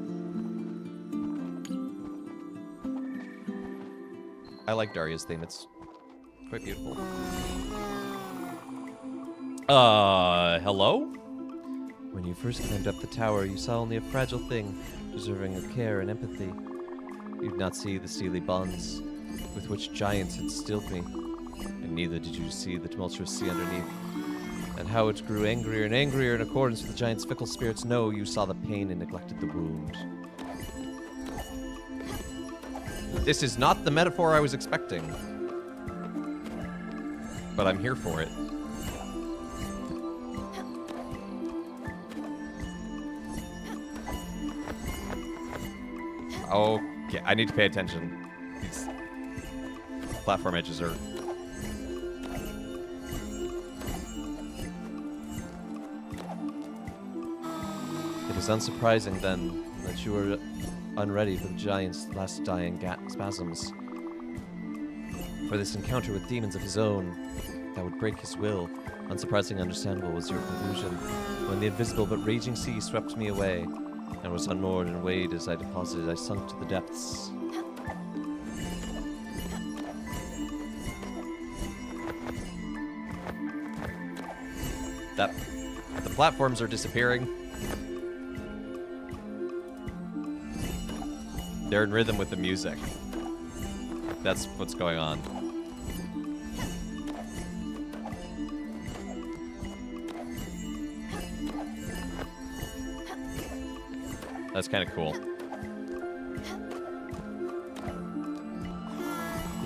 I like Daria's theme. It's quite beautiful. Hello? When you first climbed up the tower, you saw only a fragile thing, deserving of care and empathy. You did not see the steely bonds with which giants had stilled me, and neither did you see the tumultuous sea underneath, and how it grew angrier and angrier in accordance with the giant's fickle spirits. No, you saw the pain and neglected the wound. This is not the metaphor I was expecting, but I'm here for it. Okay, I need to pay attention. These platform edges are... It is unsurprising, then, that you were unready for the giant's last dying spasms. For this encounter with demons of his own that would break his will, unsurprising, understandable was your conclusion, when the invisible but raging sea swept me away, and was unmoored and weighed as I deposited, I sunk to the depths. The platforms are disappearing. They're in rhythm with the music. That's what's going on. That's kind of cool.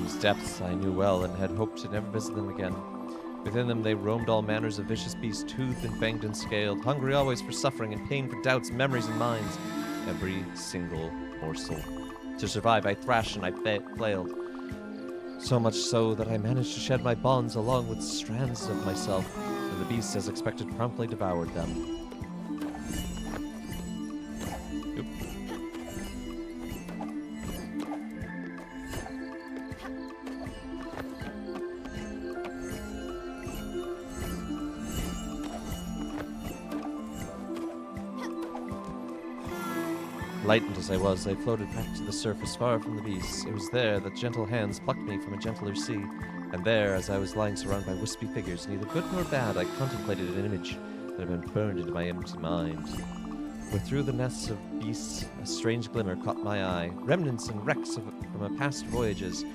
These depths I knew well and had hoped to never visit them again. Within them they roamed all manners of vicious beasts, toothed and fanged and scaled, hungry always for suffering and pain, for doubts, memories, and minds. Every single morsel. To survive, I thrashed and I flailed. So much so that I managed to shed my bonds along with strands of myself, and the beast, as expected, promptly devoured them. Oop. Lightened as I was, I floated back to the surface far from the beast. It was there that gentle hands plucked me from a gentler sea. And there, as I was lying surrounded by wispy figures, neither good nor bad, I contemplated an image that had been burned into my empty mind. For through the nests of beasts, a strange glimmer caught my eye, remnants and wrecks from a past voyages,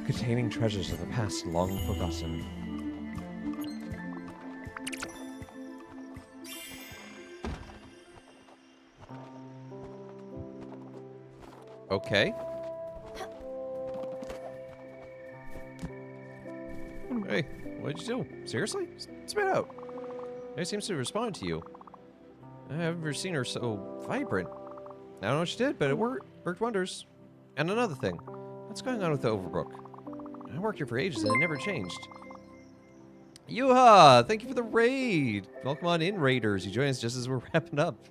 containing treasures of a past long forgotten. Okay. Hey, what'd you do? Seriously? Spit out. It seems to respond to you. I have never seen her so vibrant. I don't know what she did, but it worked wonders. And another thing. What's going on with the Overbrook? I worked here for ages and it never changed. Yuha! Thank you for the raid! Welcome on in, Raiders. You join us just as we're wrapping up.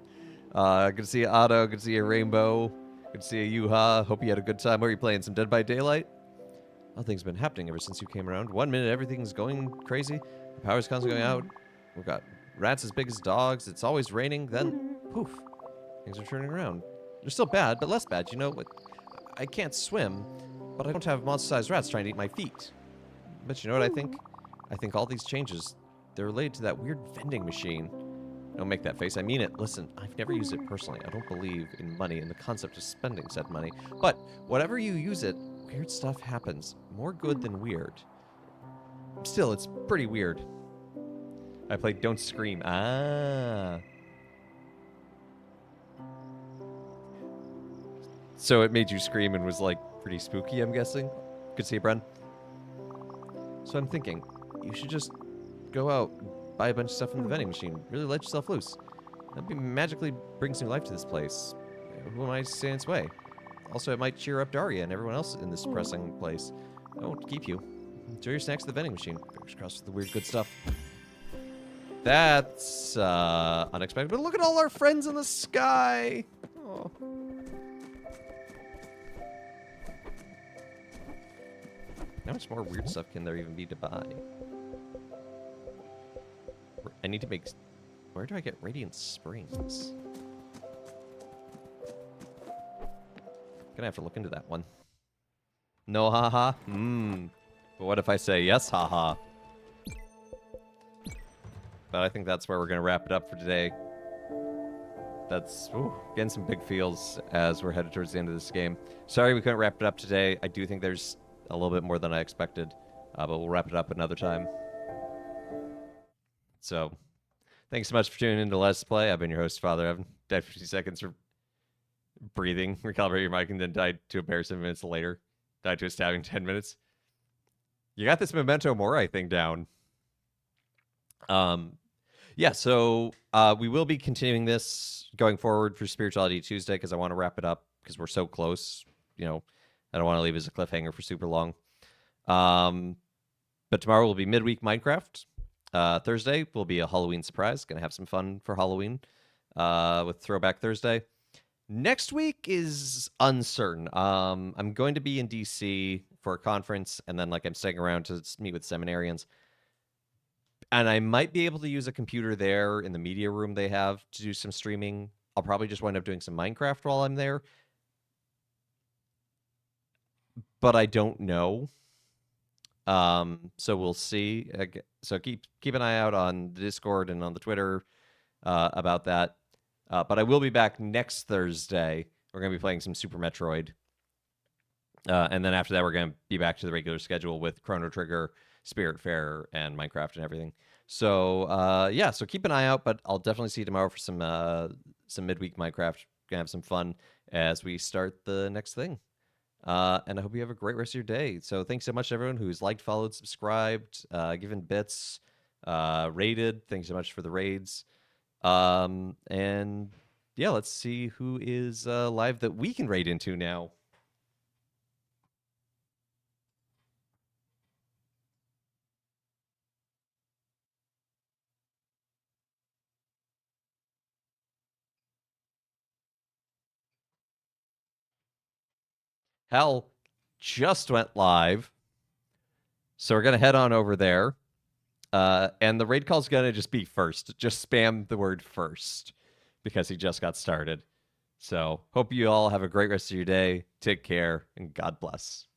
Good to see you, Otto. Good to see you, Rainbow. Good to see you, Yuha. Hope you had a good time. What are you playing? Some Dead by Daylight? Nothing's been happening ever since you came around. 1 minute, everything's going crazy. The power's constantly going out. We've got rats as big as dogs. It's always raining. Then, poof, things are turning around. They're still bad, but less bad. You know what? I can't swim, but I don't have monster-sized rats trying to eat my feet. But you know what I think? I think all these changes, they're related to that weird vending machine. Don't make that face. I mean it. Listen, I've never used it personally. I don't believe in money and the concept of spending said money. But whatever you use it, weird stuff happens. More good than weird. Still, it's pretty weird. I played Don't Scream. Ah. So it made you scream and was, like, pretty spooky, I'm guessing? Good to see you, Bren. So I'm thinking, you should just go out, buy a bunch of stuff from the vending machine. Really let yourself loose. That'd be magically bring some life to this place. Who am I to stand in its way? Also, it might cheer up Daria and everyone else in this depressing place. I won't keep you. Enjoy your snacks at the vending machine. Fingers crossed for the weird good stuff. That's unexpected. But look at all our friends in the sky. Oh. How much more weird stuff can there even be to buy? I need to make... Where do I get Radiant Springs? Gonna have to look into that one. No haha? But what if I say yes haha? But I think that's where we're gonna wrap it up for today. That's getting some big feels as we're headed towards the end of this game. Sorry we couldn't wrap it up today. I do think there's a little bit more than I expected, but we'll wrap it up another time. So, thanks so much for tuning in to Let's Play. I've been your host, Father Evan. Died 50 seconds for breathing, recalibrate your mic, and then died to a bear 7 minutes later. Died to a stabbing 10 minutes. You got this Memento Mori thing down. Yeah, so we will be continuing this going forward for Spirituality Tuesday because I want to wrap it up because we're so close. You know, I don't want to leave it as a cliffhanger for super long. But tomorrow will be midweek Minecraft. Thursday will be a Halloween surprise. Gonna have some fun for Halloween with Throwback Thursday. Next week is uncertain. I'm going to be in DC for a conference, and then I'm staying around to meet with seminarians. And I might be able to use a computer there in the media room they have to do some streaming. I'll probably just wind up doing some Minecraft while I'm there. But I don't know. So we'll see. So keep an eye out on the Discord and on the Twitter about that. But I will be back next Thursday. We're going to be playing some Super Metroid. And then after that, we're going to be back to the regular schedule with Chrono Trigger, Spiritfarer, and Minecraft and everything. So, yeah, so keep an eye out, but I'll definitely see you tomorrow for some midweek Minecraft. Gonna have some fun as we start the next thing. And I hope you have a great rest of your day. So thanks so much to everyone who's liked, followed, subscribed, given bits, rated. Thanks so much for the raids. And yeah, let's see who is live that we can raid into now. Hell just went live. So we're going to head on over there. And the raid call is going to just be first. Just spam the word first because he just got started. So hope you all have a great rest of your day. Take care and God bless.